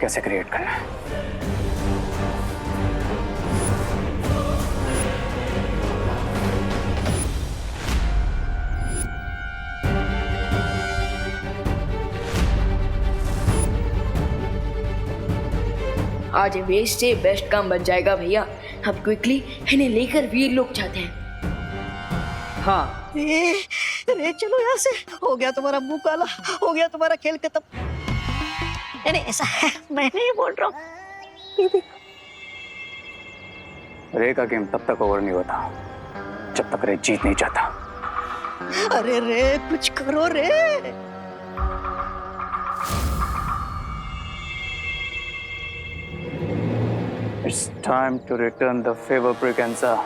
S3: कैसे क्रिएट करना है।
S13: आज वेस्ट से बेस्ट काम बन जाएगा भैया। हम क्विकली इन्हें लेकर वीर लोग जाते हैं।
S14: हाँ।
S9: रे चलो यहाँ से, हो गया तुम्हारा मुंह काला, हो गया तुम्हारा खेल खत्म। नहीं ऐसा है, मैं नहीं बोल रहा हूँ।
S3: रे का गेम तब तक ओवर नहीं होता जब तक रे जीत नहीं जाता।
S9: अरे रे कुछ करो रे।
S3: It's time to return the favor, Braganza.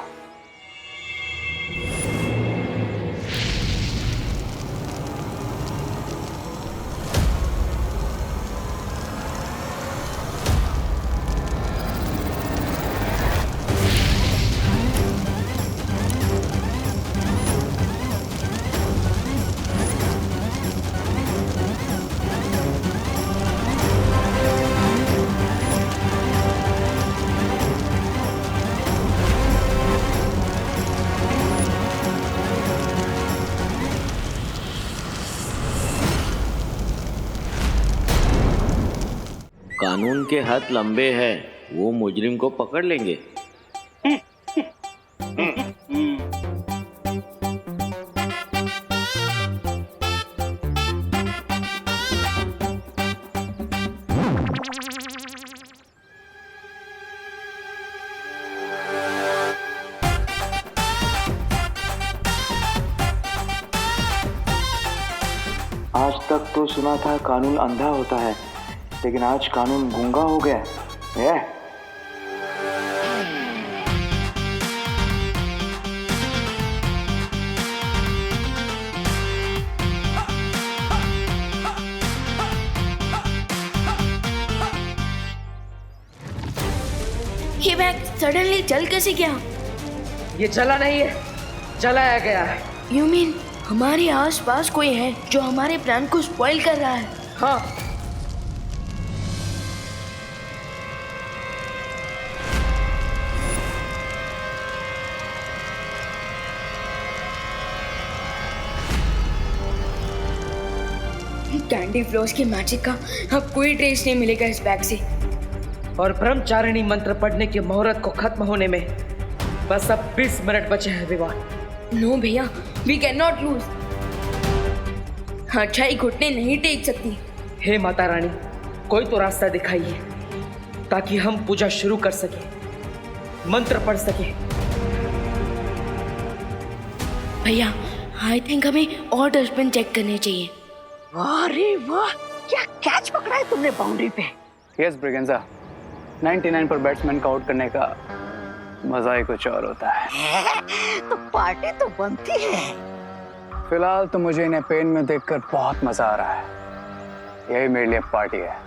S16: कानून के हाथ लंबे हैं, वो मुजरिम को पकड़ लेंगे।
S17: आज तक तो सुना था कानून अंधा होता है, लेकिन आज कानून गूंगा हो गया है।
S13: ये बैग सडनली जल कैसे गया?
S14: ये जला नहीं है, जलाया गया है।
S13: यू मीन हमारे आसपास कोई है जो हमारे प्लान को स्पॉइल कर रहा है?
S14: हाँ।
S13: कैंडी फ्लॉस के मैजिक का अब कोई ट्रेस नहीं मिलेगा इस बैग से।
S14: और ब्रह्मचारिणी मंत्र पढ़ने के मुहूर्त को खत्म होने में बस अब 20 मिनट बचे हैं विवान।
S13: नो भैया, वी कैन नॉट लूज। अच्छाई घुटने नहीं टेक सकती।
S14: हे माता रानी, कोई तो रास्ता दिखाइए ताकि हम पूजा शुरू कर सके, मंत्र पढ़ सके।
S13: भैया, आई थिंक हमें और डस्टबिन चेक करने चाहिए।
S9: अरे वाह, क्या कैच पकड़ा है तुमने बाउंड्री पे।
S3: यस ब्रिगेंजा, 99 पर बैट्समैन का आउट करने का मजा ही कुछ और होता है।
S9: तो पार्टी तो बनती है।
S3: फिलहाल तो मुझे इन्हें पेन में देखकर बहुत मजा आ रहा है। यही मेरे लिए पार्टी है।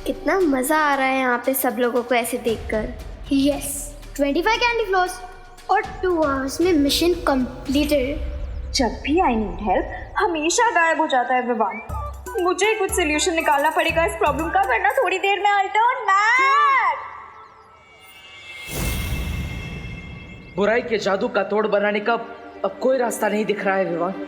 S12: कितना मजा आ रहा है यहाँ पे सब लोगों को ऐसे देखकर। यस, 25 कैंडी फ्लॉस और 2 आवर्स में मिशन कंप्लीटेड।
S5: जब भी आई नीड हेल्प हमेशा गायब हो जाता है विवान। मुझे कुछ सोल्यूशन निकालना पड़ेगा इस प्रॉब्लम का, वरना थोड़ी देर में I'll turn mad।
S14: बुराई के जादू का तोड़ बनाने का अब कोई रास्ता नहीं दिख रहा है विवान।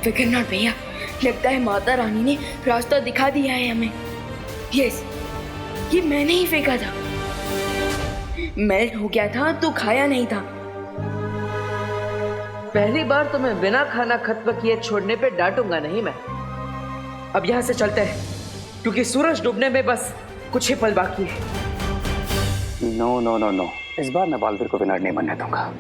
S13: फिकर नॉट भैया, लगता है माता रानी ने रास्ता दिखा दिया है हमें। यस, ये मैंने ही फेंका था। मेल्ट हो गया था तो खाया नहीं था।
S14: पहली बार तो मैं बिना खाना खत्म किए छोड़ने पे डांटूंगा नहीं मैं। अब यहाँ से चलते हैं क्योंकि सूरज डूबने में बस कुछ ही पल बाकी है।
S3: नो नो नो नो, इस बार मैं बालवीर को विनर नहीं बनने दूंगा।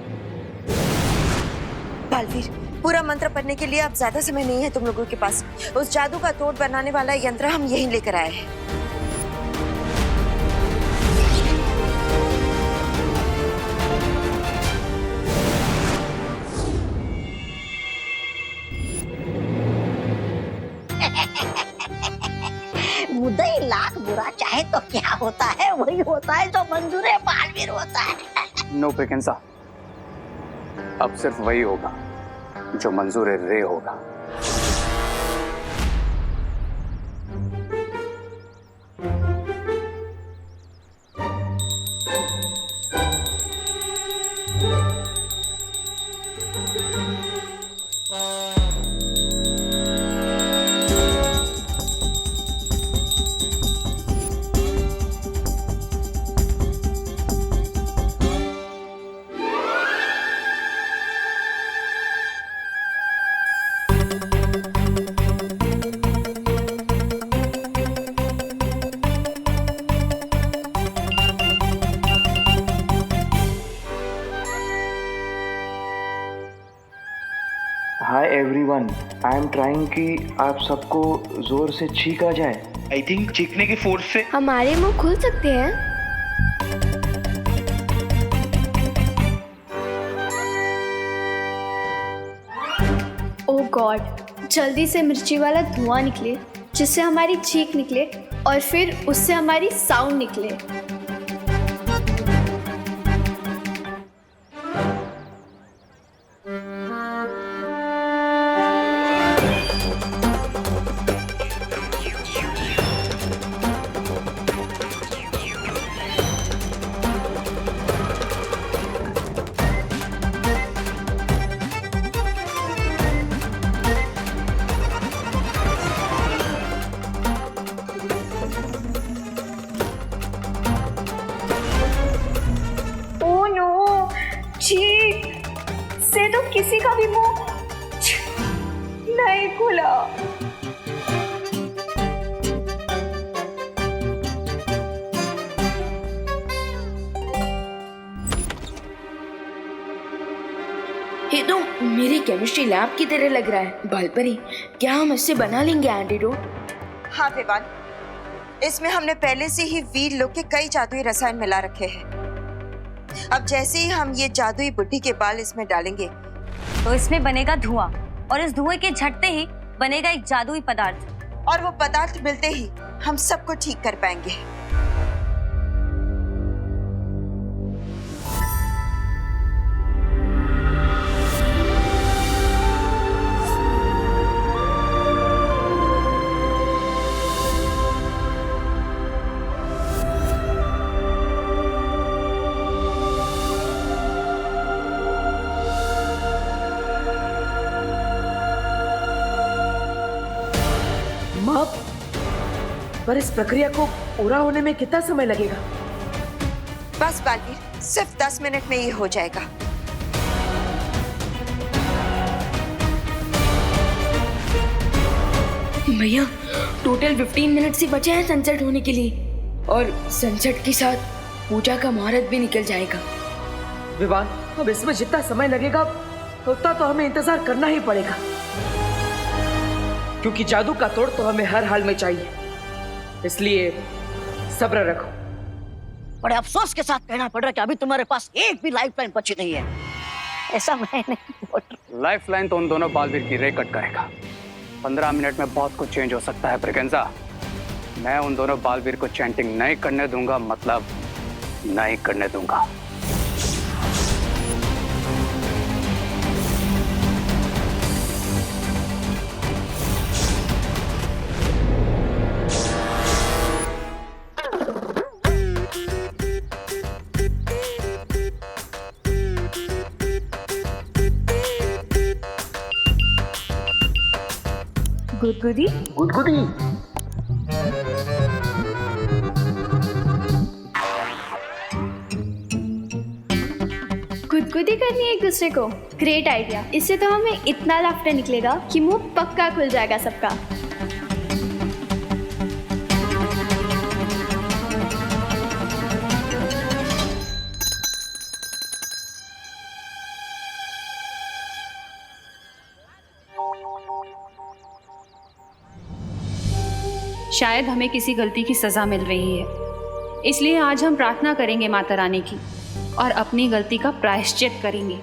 S8: बालवीर, पूरा मंत्र पढ़ने के लिए अब ज्यादा समय नहीं है तुम लोगों के पास। उस जादू का तोड़ बनाने वाला यंत्र हम यहीं लेकर आए हैं।
S9: मुदई लाख बुरा चाहे तो क्या होता है, वही होता है जो मंजूर बालवीर होता है।
S3: नो प्रिकेंसा, अब सिर्फ वही होगा जो मंजूर रे होगा।
S17: Hi everyone, I am trying कि आप सबको जोर से छींक आ जाए।
S18: आई थिंक चीखने की फोर्स से
S12: हमारे मुंह खुल सकते हैं। ओह गॉड, जल्दी से मिर्ची वाला धुआं निकले जिससे हमारी चीख निकले और फिर उससे हमारी साउंड निकले। से तो किसी का भी मुंह नहीं खुला।
S13: ये तो मेरी केमिस्ट्री लैब की तरह लग रहा है। बालपरी, क्या हम इससे बना लेंगे एंटीडोट?
S8: हाँ विवान, इसमें हमने पहले से ही वीर लोग के कई जादुई रसायन मिला रखे हैं। अब जैसे ही हम ये जादुई बुड्ढी के बाल इसमें डालेंगे
S5: तो इसमें बनेगा धुआं और इस धुएं के झटते ही बनेगा एक जादुई पदार्थ,
S8: और वो पदार्थ मिलते ही हम सबको ठीक कर पाएंगे।
S14: पर इस प्रक्रिया को पूरा होने में कितना समय लगेगा?
S8: बस बालवीर, सिर्फ 10 मिनट में ये हो जाएगा।
S13: भैया, टोटल 15 मिनट से बचे हैं सनसेट होने के लिए, और सनसेट के साथ पूजा का मुहूर्त भी निकल जाएगा।
S14: विवान, अब इसमें जितना समय लगेगा उतना तो हमें इंतजार करना ही पड़ेगा, क्योंकि जादू का तोड़ तो हमें हर हाल में चाहिए। इसलिए सब्र रखो।
S9: बड़े अफसोस के साथ कहना पड़ रहा है कि अभी तुम्हारे पास एक भी लाइफ लाइन बची नहीं है। ऐसा मैं नहीं बोल रहा।
S3: लाइफ लाइन तो उन दोनों बालवीर की रे कट करेगा। 15 मिनट में बहुत कुछ चेंज हो सकता है ब्रिगेंजा। मैं उन दोनों बालवीर को चैंटिंग नहीं करने दूंगा, मतलब नहीं करने दूंगा।
S5: गुदगुदी
S17: गुदगुदी,
S12: गुदगुदी करनी है एक दूसरे को। Great idea. इससे तो हमें इतना लाफ्टर निकलेगा कि मुंह पक्का खुल जाएगा सबका।
S15: शायद हमें किसी गलती की सजा मिल रही है। इसलिए आज हम प्रार्थना करेंगे माता रानी की और अपनी गलती का प्रायश्चित करेंगे।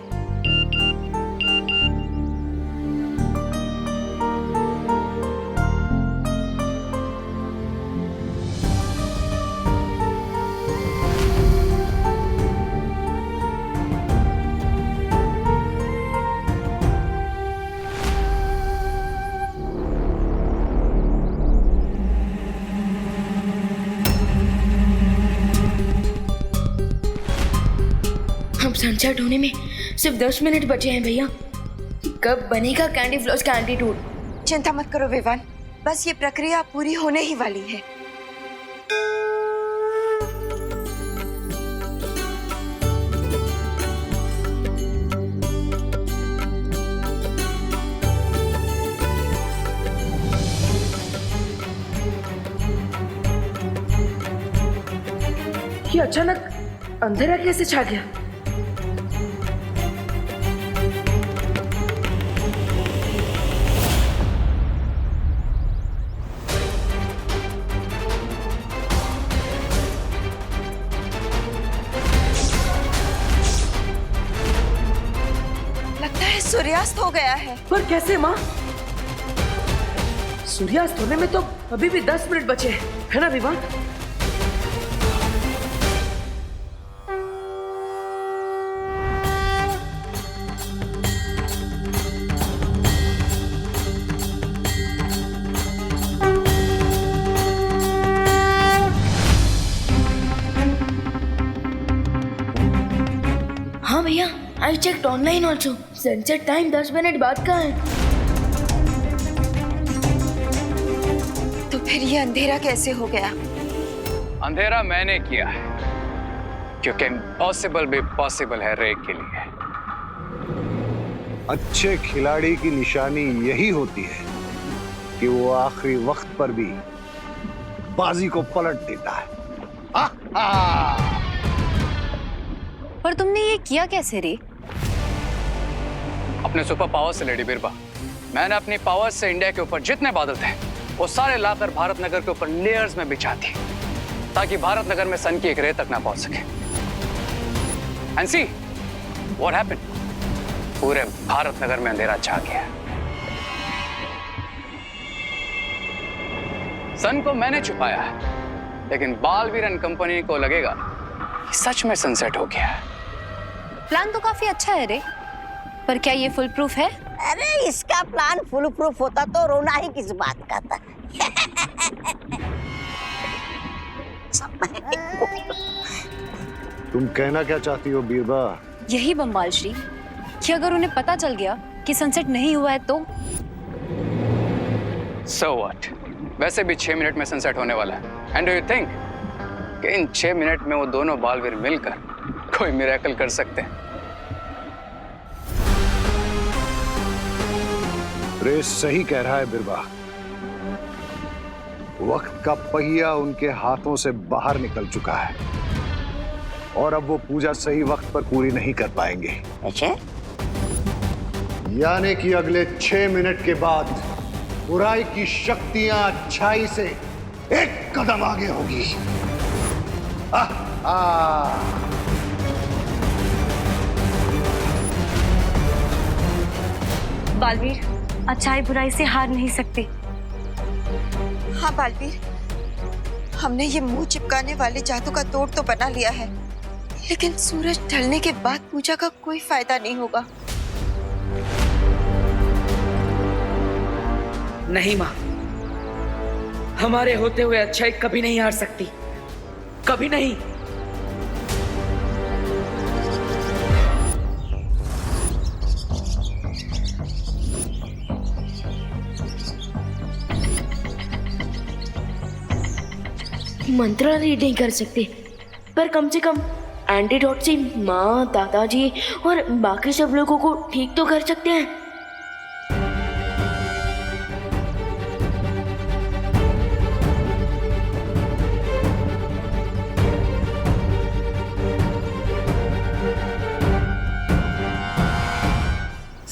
S13: हम सनसेट होने में सिर्फ 10 मिनट बचे हैं भैया। कब बनेगा कैंडी फ्लॉस का एंटीट्यूड?
S8: चिंता मत करो विवान, बस ये प्रक्रिया पूरी होने ही वाली है।
S14: ये अचानक अंधेरा कैसे छा गया?
S8: लगता है सूर्यास्त हो गया है।
S14: पर कैसे माँ? सूर्यास्त होने में तो अभी भी 10 मिनट बचे हैं, है ना विवान?
S13: हाँ भैया, I checked online also. Sunset time 10 minute बाद का है।
S8: तो फिर ये अंधेरा कैसे हो गया?
S3: अंधेरा मैंने किया है, क्योंकि इम्पॉसिबल भी पॉसिबल है रे के लिए।
S4: अच्छे खिलाड़ी की निशानी यही होती है कि वो आखिरी वक्त पर भी बाजी को पलट देता है।
S5: पर तुमने ये किया कैसे रे?
S3: अपने सुपर पावर से लेडी बिरबा। मैंने अपनी पावर से इंडिया के ऊपर जितने बादल थे वो सारे लाकर भारत नगर के ऊपर लेयर्स में बिछा दी, ताकि भारत नगर में सन की एक रे तक ना पहुंच सके। एंड सी व्हाट हैपेंड, पूरे भारत नगर में अंधेरा छा गया। सन को मैंने छुपाया है, लेकिन बालवीर एंड कंपनी को लगेगा कि सच में सनसेट हो गया है।
S5: प्लान तो काफी अच्छा है रे, पर क्या ये फुल प्रूफ है?
S9: अरे इसका प्लान फुल प्रूफ होता तो रोना ही किस बात का था।
S4: तुम कहना क्या चाहती हो बीरबा?
S5: यही बम्बाल श्री कि अगर उन्हें पता चल गया कि सनसेट नहीं हुआ है तो?
S3: So what? वैसे भी 6 मिनट में सनसेट होने वाला है। एंड डू यू थिंक कि इन 6 मिनट में वो दोनों बालवीर मिलकर कोई मिरेकल कर सकते हैं?
S4: रेस सही कह रहा है बिरबा। वक्त का पहिया उनके हाथों से बाहर निकल चुका है और अब वो पूजा सही वक्त पर पूरी नहीं कर पाएंगे।
S9: अच्छा?
S4: यानी कि अगले 6 मिनट के बाद बुराई की शक्तियां अच्छाई से एक कदम आगे होगी।
S5: बालवीर, अच्छाई बुराई से हार नहीं सकती।
S8: हाँ बालवीर, हमने ये मुंह चिपकाने वाले जादू का तोड़ तो बना लिया है, लेकिन सूरज ढलने के बाद पूजा का कोई फायदा नहीं होगा।
S14: नहीं माँ, हमारे होते हुए अच्छाई कभी नहीं हार सकती, कभी नहीं।
S13: मंत्र रीड नहीं कर सकते, पर कम से कम एंटीडोट से माँ, दादाजी और बाकी सब लोगों को ठीक तो कर सकते हैं।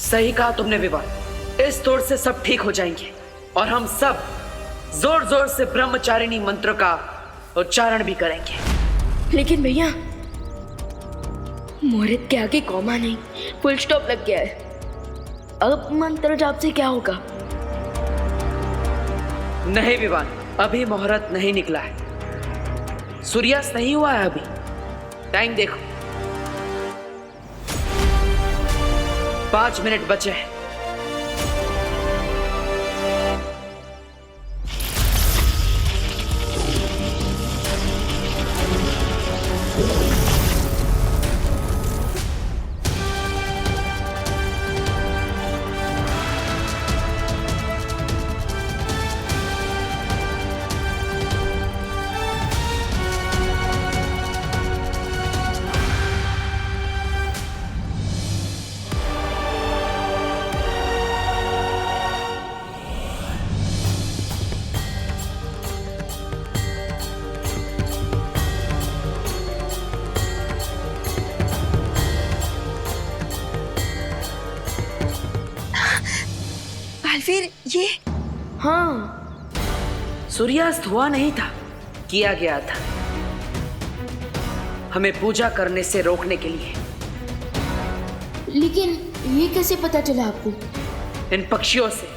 S14: सही कहा तुमने विवान, इस तोड़ से सब ठीक हो जाएंगे और हम सब जोर जोर से ब्रह्मचारिणी मंत्र का उच्चारण भी करेंगे।
S13: लेकिन भैया, मुहूर्त के आगे कॉमा नहीं, फुल स्टॉप लग गया है। अब मंत्र जाप से क्या होगा?
S14: नहीं विवान, अभी मुहूर्त नहीं निकला है, सूर्यास्त नहीं हुआ है अभी। टाइम देखो, 5 मिनट बचे हैं।
S8: फिर ये
S14: हाँ, सूर्यास्त हुआ नहीं था, किया गया था हमें पूजा करने से रोकने के लिए।
S13: लेकिन ये कैसे पता चला आपको?
S14: इन पक्षियों से।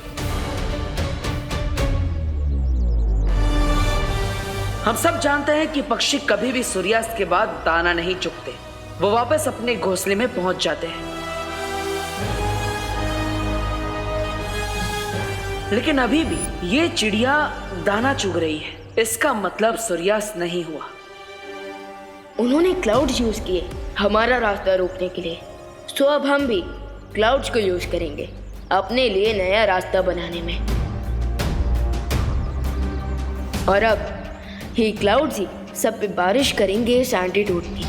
S14: हम सब जानते हैं कि पक्षी कभी भी सूर्यास्त के बाद दाना नहीं चुगते, वो वापस अपने घोंसले में पहुंच जाते हैं। लेकिन अभी भी ये चिड़िया दाना चुग रही है, इसका मतलब सूर्यास्त नहीं हुआ।
S13: उन्होंने क्लाउड्स यूज किए हमारा रास्ता रोकने के लिए, तो अब हम भी क्लाउड्स को यूज करेंगे अपने लिए नया रास्ता बनाने में। और अब ये क्लाउड्स ही सब पे बारिश करेंगे इस एंटीट्यूड की।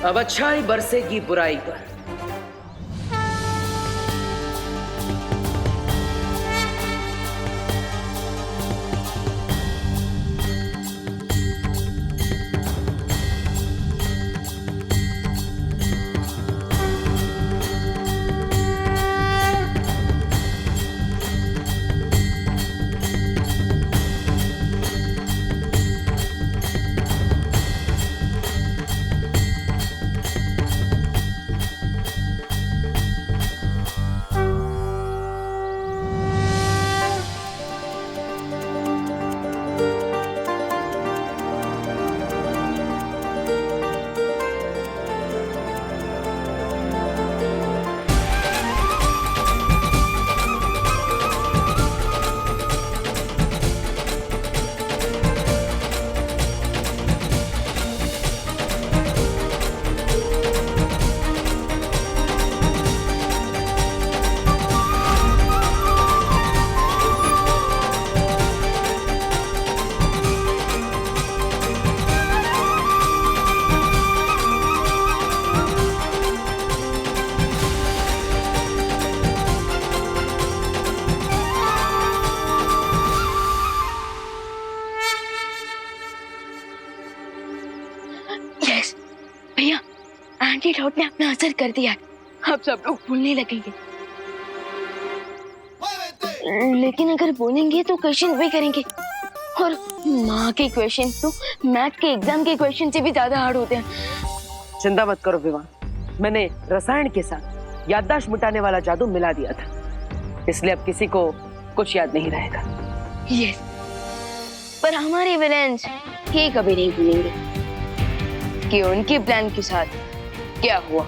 S14: अब अच्छाई बरसेगी बुराई पर।
S1: एंटीडोट ने अपना असर कर दिया है, अब सब लोग भूलने लगेंगे। लेकिन अगर बोलेंगे तो क्वेश्चन भी करेंगे, और माँ के क्वेश्चन तो मैथ के एग्जाम के क्वेश्चन से भी ज्यादा हार्ड होते हैं।
S2: चिंता मत करो विवान, मैंने रसायन के साथ याददाश्त मिटाने वाला जादू मिला दिया था, इसलिए अब किसी को कुछ याद नहीं रहेगा।
S1: यस, पर हमारे विलेंस ये कभी नहीं भूलेंगे कि उनके प्लान के साथ क्या हुआ।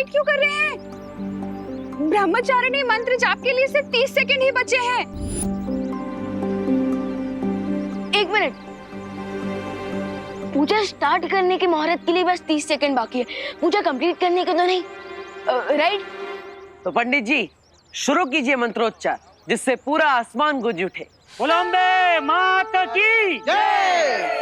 S15: वेट क्यों कर रहे हैं? ब्रह्मचारिणी मंत्र जाप के लिए सिर्फ 30 सेकंड ही बचे हैं।
S1: एक मिनट, पूजा स्टार्ट करने की मुहूर्त के लिए बस 30 सेकंड बाकी है, पूजा कंप्लीट करने के तो नहीं, राइट?
S2: तो पंडित जी शुरू कीजिए मंत्रोच्चार, जिससे पूरा आसमान गूंज उठे।
S10: बोलो अम्बे माता की जय।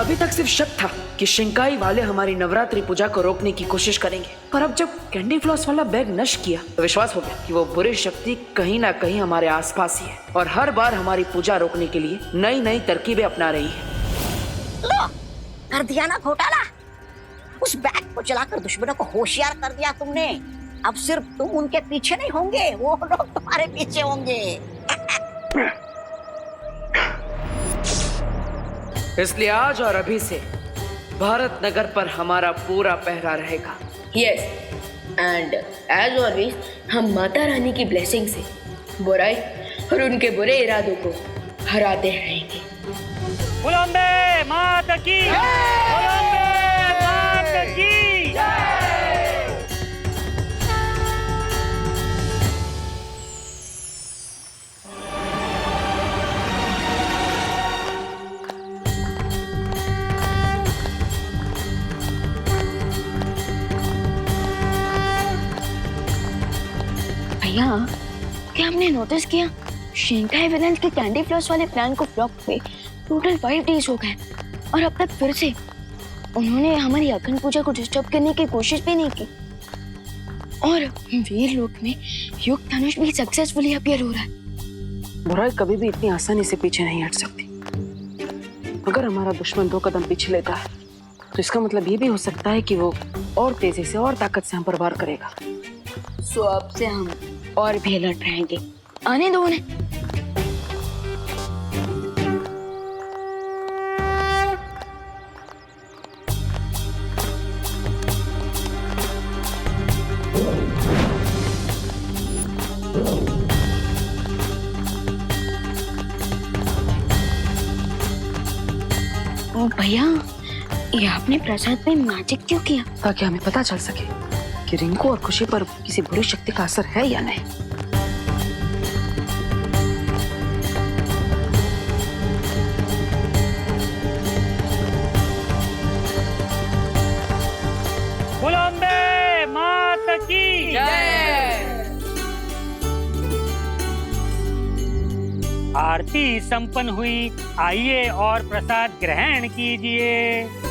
S14: अभी तक सिर्फ शक था कि शिंकाई वाले हमारी नवरात्रि पूजा को रोकने की कोशिश करेंगे, पर अब जब कैंडी फ्लॉस वाला बैग नष्ट किया तो विश्वास हो गया कि वो बुरी शक्ति कहीं ना कहीं हमारे आसपास ही है और हर बार हमारी पूजा रोकने के लिए नई नई तरकीबें अपना रही है।
S9: लो, कर दिया ना घोटाला। उस बैग को चलाकर दुश्मनों को होशियार कर दिया तुमने। अब सिर्फ तुम उनके पीछे नहीं होंगे, वो लोग तुम्हारे पीछे होंगे।
S14: इसलिए आज और अभी से भारत नगर पर हमारा पूरा पहरा रहेगा।
S13: यस, एंड एज ऑलवेज हम माता रानी की ब्लेसिंग से बुराई और उनके बुरे इरादों को हराते रहेंगे।
S10: बोलो अम्बे माता की जय। बोलो अम्बे माता की जय।
S1: भैया, क्या हमने नोटिस किया शिंकाई विलेंस के कैंडी फ्लॉस वाले प्लान को फ्लॉप हुए टोटल 5 डेज हो गए और अब तक फिर से उन्होंने हमारी अखंड पूजा को डिस्टर्ब करने की कोशिश भी नहीं की और वीर लोक में युग धनुष भी सक्सेसफुली अपीयर हो रहा है।
S2: बुराई कभी भी इतनी आसानी से पीछे नहीं हट सकती। अगर हमारा दुश्मन 2 कदम पीछे लेता है तो इसका मतलब ये भी हो सकता है कि वो और तेजी से और ताकत से हम पर वार करेगा।
S1: सो अब से हम और भी अलर्ट रहेंगे। आने दो उन्हें। भैया, ये आपने प्रसाद में मैजिक क्यों किया?
S2: ताकि हमें पता चल सके कि रिंकू और खुशी पर किसी बुरी शक्ति का असर है या नहीं।
S10: बोलो अम्बे माता की जय। आरती संपन्न हुई, आइए और प्रसाद ग्रहण कीजिए।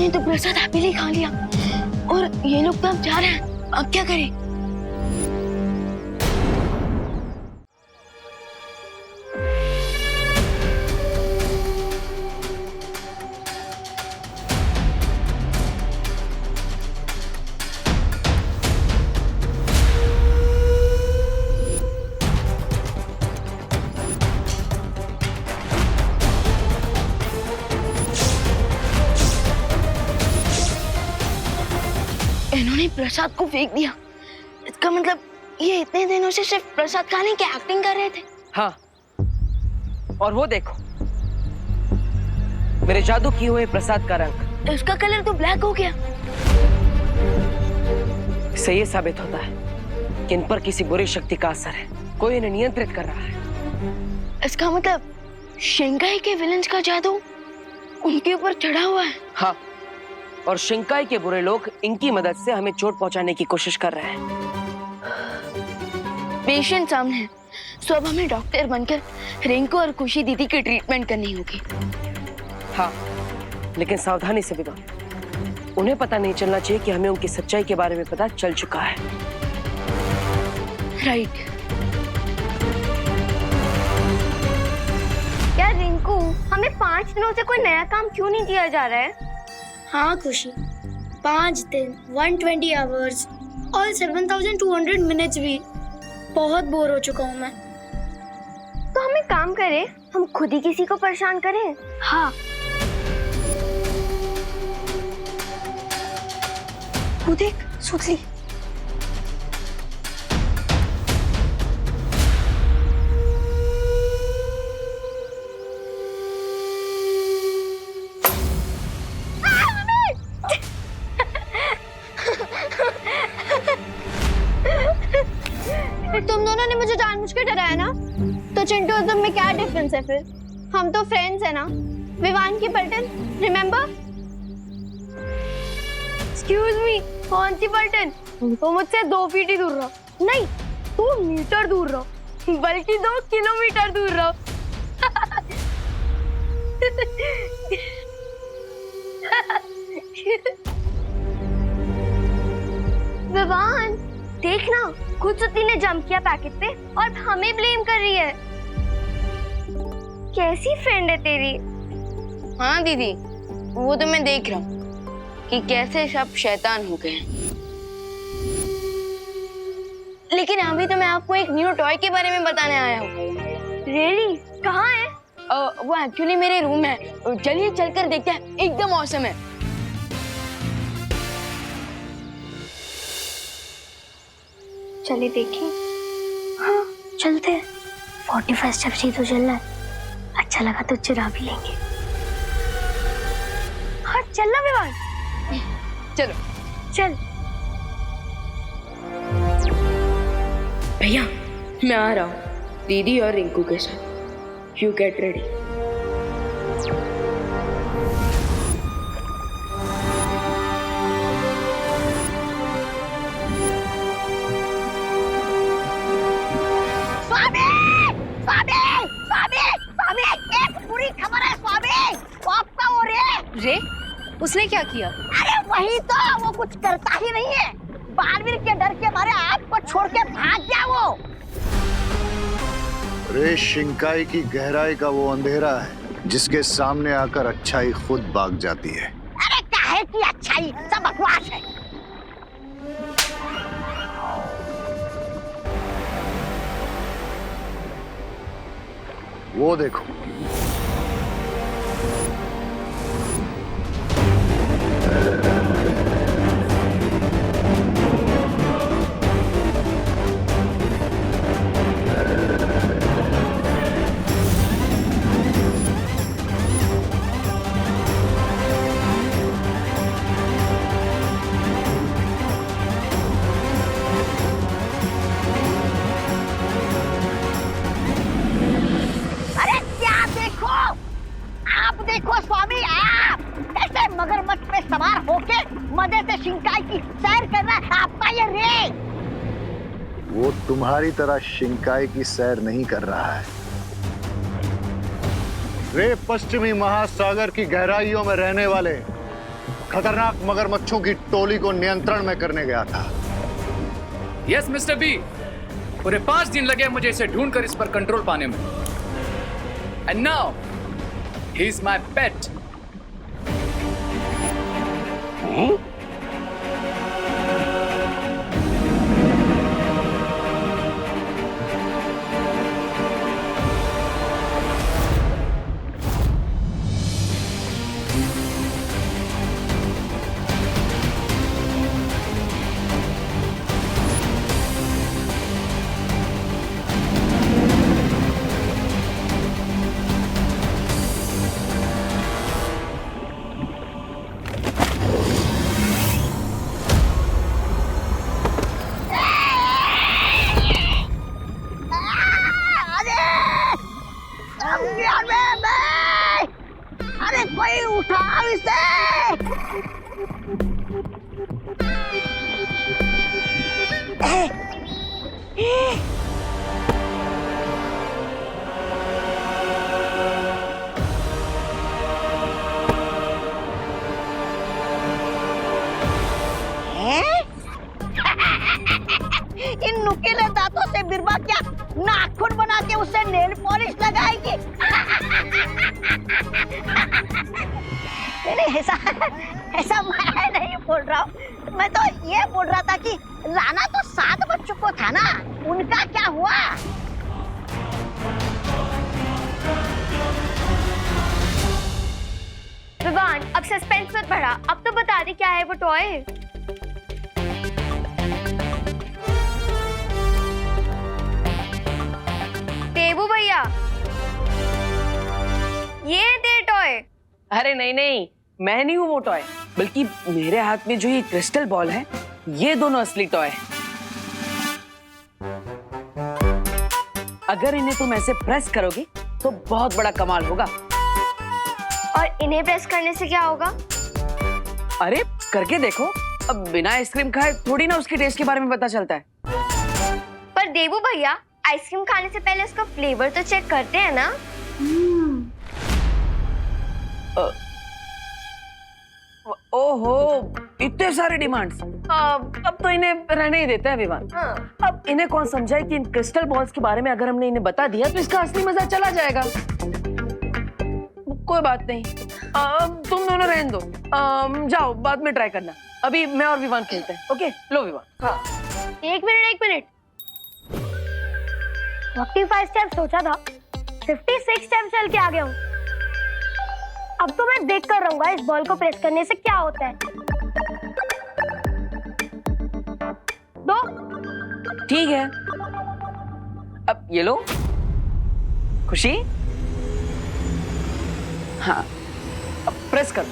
S1: तो प्रसाद हैप्पीली खा लिया और ये लोग तो अब जा रहे हैं। अब क्या करें? इन्होंने प्रसाद को फेंक दिया। इसका मतलब ये इतने दिनों से सिर्फ प्रसाद खाने की एक्टिंग कर रहे थे।
S2: हाँ, और वो देखो मेरे जादू किए हुए प्रसाद का रंग,
S1: इसका कलर तो ब्लैक हो गया।
S2: इससे ये साबित होता है कि इन पर किसी बुरी शक्ति का असर है, कोई इन्हें नियंत्रित कर रहा है।
S1: इसका मतलब शिंकाई के विलन्स का जादू उनके ऊपर चढ़ा हुआ है।
S2: हाँ, और शिंकाई के बुरे लोग इनकी मदद से हमें चोट पहुंचाने की कोशिश कर रहे हैं।
S1: पेशेंट सामने है, सो अब हमें डॉक्टर बनकर रिंकू और खुशी दीदी की ट्रीटमेंट करनी होगी।
S2: हाँ, लेकिन सावधानी से विवान। उन्हें पता नहीं चलना चाहिए कि हमें उनकी सच्चाई के बारे में पता चल चुका है।
S1: राइट।
S12: यार रिंकू, हमें 5 दिनों से कोई नया काम क्यों नहीं दिया जा रहा है? हाँ खुशी, 5 दिन, 120 आवर्स और 7200 मिनट्स भी। बहुत बोर हो चुका हूँ मैं। तो हम एक काम करें, हम खुद ही किसी को परेशान करें। हाँ। वो देख, सुतली। तुम दोनों ने मुझे जानबूझ के डराया ना? तो चिंटू और तुम में क्या डिफरेंस है फिर? हम तो फ्रेंड्स है ना? विवान की पलटन, रिमेम्बर? एक्सक्यूज मी, कौन सी पलटन? तो मुझसे 2 फीट ही दूर रहो। नहीं, 2 मीटर दूर रहो, बल्कि 2 किलोमीटर दूर रहो। विवान, देखना, खुद सुतली ने जंप किया पैकेट पे और हमें ब्लेम कर रही है। कैसी फ्रेंड है तेरी?
S1: हाँ दीदी, वो तो मैं देख रहा हूँ कि कैसे सब शैतान हो गए हैं। लेकिन अभी तो मैं आपको एक न्यू टॉय के बारे में बताने आया हूँ।
S12: रियली? कहाँ है?
S1: वो एक्चुअली मेरे रूम में है। चलिए चलकर देखते हैं, एकदम औसम है।
S12: चलिए देखिए। हाँ चलते हैं। 45 स्टेप्स ही तो चलना है। अच्छा लगा तो चुरा भी लेंगे। हाँ चलना विवान।
S1: चलो
S12: चल।
S13: भैया मैं आ रहा हूँ दीदी और रिंकू के साथ। You get ready.
S5: रे, उसने क्या किया?
S9: अरे वही तो, वो कुछ करता ही नहीं है। बालवीर के डर के मारे आपको छोड़ के भाग गया वो।
S4: रे शिंकाई की गहराई का वो अंधेरा है जिसके सामने आकर अच्छाई खुद भाग जाती है।
S9: अरे काहे की अच्छाई, सब बकवास है।
S4: वो देखो,
S9: स्वामी, आप ऐसे मगरमच्छ पे सवार होके मजे से शिंकाई की सैर करना आपका ये रे।
S4: वो तुम्हारी तरह शिंकाई की सैर नहीं कर रहा है। रे पश्चिमी महासागर की गहराइयों में रहने वाले खतरनाक मगरमच्छों की टोली को नियंत्रण में करने गया था।
S19: यस मिस्टर बी, पूरे 5 दिन लगे मुझे इसे ढूंढकर इस पर कंट्रोल पाने में। And now he is my pet.
S9: इन नुकीले दांतों से बिरबा क्या नाखून बना के उसे नेल पॉलिश लगाएगी? नहीं, ऐसा मैं नहीं बोल रहा हूँ। मैं तो ये बोल रहा था कि राणा तो 7 बच्चों को था ना, उनका क्या हुआ?
S12: विवान, अब सस्पेंस मत बढ़ा, अब तो बता दे क्या है वो टॉय। देबू भैया, ये दे टॉय।
S14: अरे नहीं नहीं, मैं नहीं हूँ वो टॉय, बल्कि मेरे हाथ में जो ये क्रिस्टल बॉल है, ये दोनों असली टॉय है। अगर इन्हें तुम ऐसे प्रेस करोगे तो बहुत बड़ा कमाल होगा।
S12: और इन्हें प्रेस करने से क्या होगा?
S14: अरे करके देखो, अब बिना आइसक्रीम खाए थोड़ी ना उसके टेस्ट के बारे में पता चलता है।
S12: पर देबू भैया, आइसक्रीम खाने से पहले उसका फ्लेवर तो चेक करते हैं ना।
S14: ओहो, इतने सारे डिमांड्स। अब तो इन्हें रहने ही देते हैं विवान। अब इन्हें कौन समझाए कि इन क्रिस्टल बॉल्स के बारे में अगर हमने इन्हें बता दिया तो इसका असली मजा चला जाएगा। कोई बात नहीं, तुम दोनों रहने दो, जाओ बाद में ट्राई करना। अभी मैं और विवान खेलते हैं। ओके, लो विवान।
S12: हाँ। एक मिनट। 45 स्टेप सोचा था, 56 स्टेप चल के आ गया हूँ। अब तो मैं देख कर रहूंगा इस बॉल को प्रेस करने से क्या होता है। 2।
S14: ठीक है, अब ये लो खुशी। हाँ, अब प्रेस करो।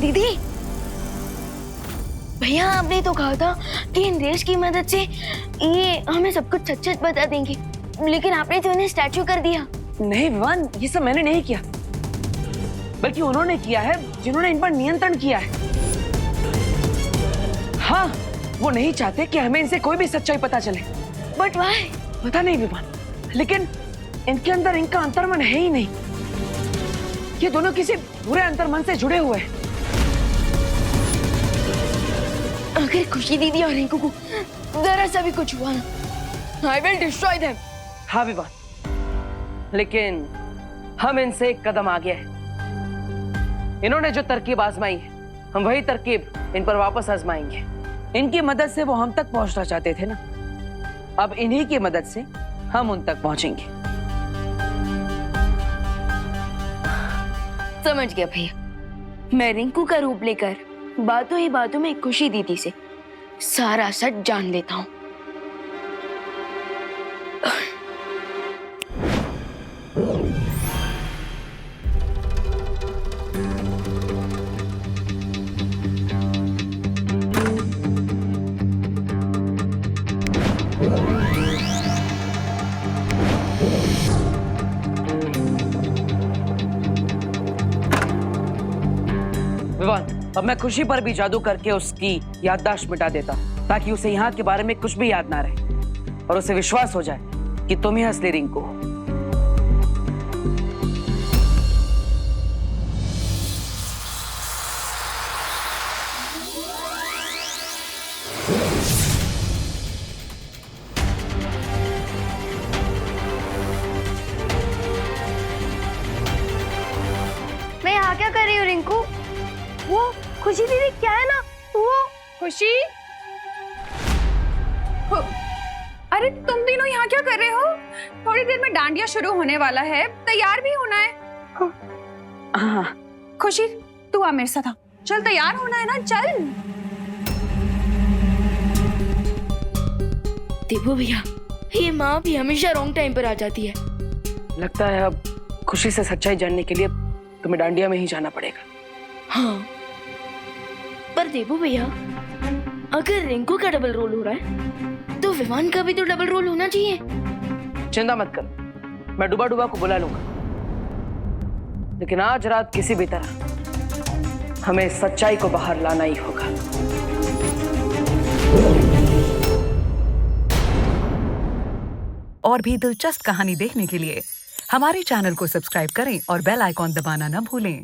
S1: दीदी, भैया आपने तो कहा था कि इन रेस की मदद से ये हमें सब कुछ सच सच बता देंगे, लेकिन आपने तो इन्हें स्टैचू कर दिया।
S14: नहीं विवान, ये सब मैंने नहीं किया, बल्कि उन्होंने किया है जिन्होंने इन पर नियंत्रण किया है। हाँ, वो नहीं चाहते कि हमें इनसे कोई भी सच्चाई पता चले।
S1: But why?
S14: पता नहीं विवान, लेकिन इनके अंदर इनका अंतर्मन है ही नहीं। ये दोनों किसी बुरे अंतर्मन से जुड़े हुए हैं।
S1: अगर खुशी दीदी और रिंकू को जरा सा भी कुछ हुआ ना, I will destroy them।
S14: हाँ विवान, लेकिन हम इनसे एक कदम आगे हैं। इन्होंने जो तरकीब आजमाई है, हम वही तरकीब इन पर वापस आजमाएंगे। इनकी मदद से वो हम तक पहुंचना चाहते थे ना, अब इन्हीं की मदद से हम उन तक पहुंचेंगे।
S1: समझ गया भैया, मैं रिंकू का रूप लेकर बातों ही बातों में खुशी दीदी से सारा सच जान लेता हूँ।
S14: विवान, अब मैं खुशी पर भी जादू करके उसकी याददाश्त मिटा देता, ताकि उसे यहाँ के बारे में कुछ भी याद ना रहे और उसे विश्वास हो जाए कि तुम ही असली रिंकू हो।
S12: मैं यहाँ क्या कर रही हूँ रिंकू? वो खुशी दीदी क्या है ना, वो
S15: खुशी, अरे तुम तीनों यहाँ क्या कर रहे हो? थोड़ी देर में डांडिया शुरू होने वाला है, तैयार भी होना है।
S14: हाँ।
S15: खुशी, तू आ मेरे साथ आ। चल, तैयार होना है ना, चल।
S13: देबू भैया, ये माँ भी हमेशा रॉन्ग टाइम पर आ जाती है।
S14: लगता है अब खुशी से सच्चाई जानने के लिए तुम्हें डांडिया में ही जाना पड़ेगा।
S13: हाँ, पर देबू भैया, अगर रिंकू का डबल रोल हो रहा है तो विवान का भी तो डबल रोल होना चाहिए।
S14: चिंता मत कर, मैं डुबा डुबा को बुला लूंगा, लेकिन आज रात किसी भी तरह हमें सच्चाई को बाहर लाना ही होगा।
S20: और भी दिलचस्प कहानी देखने के लिए हमारे चैनल को सब्सक्राइब करें और बेल आइकॉन दबाना न भूलें।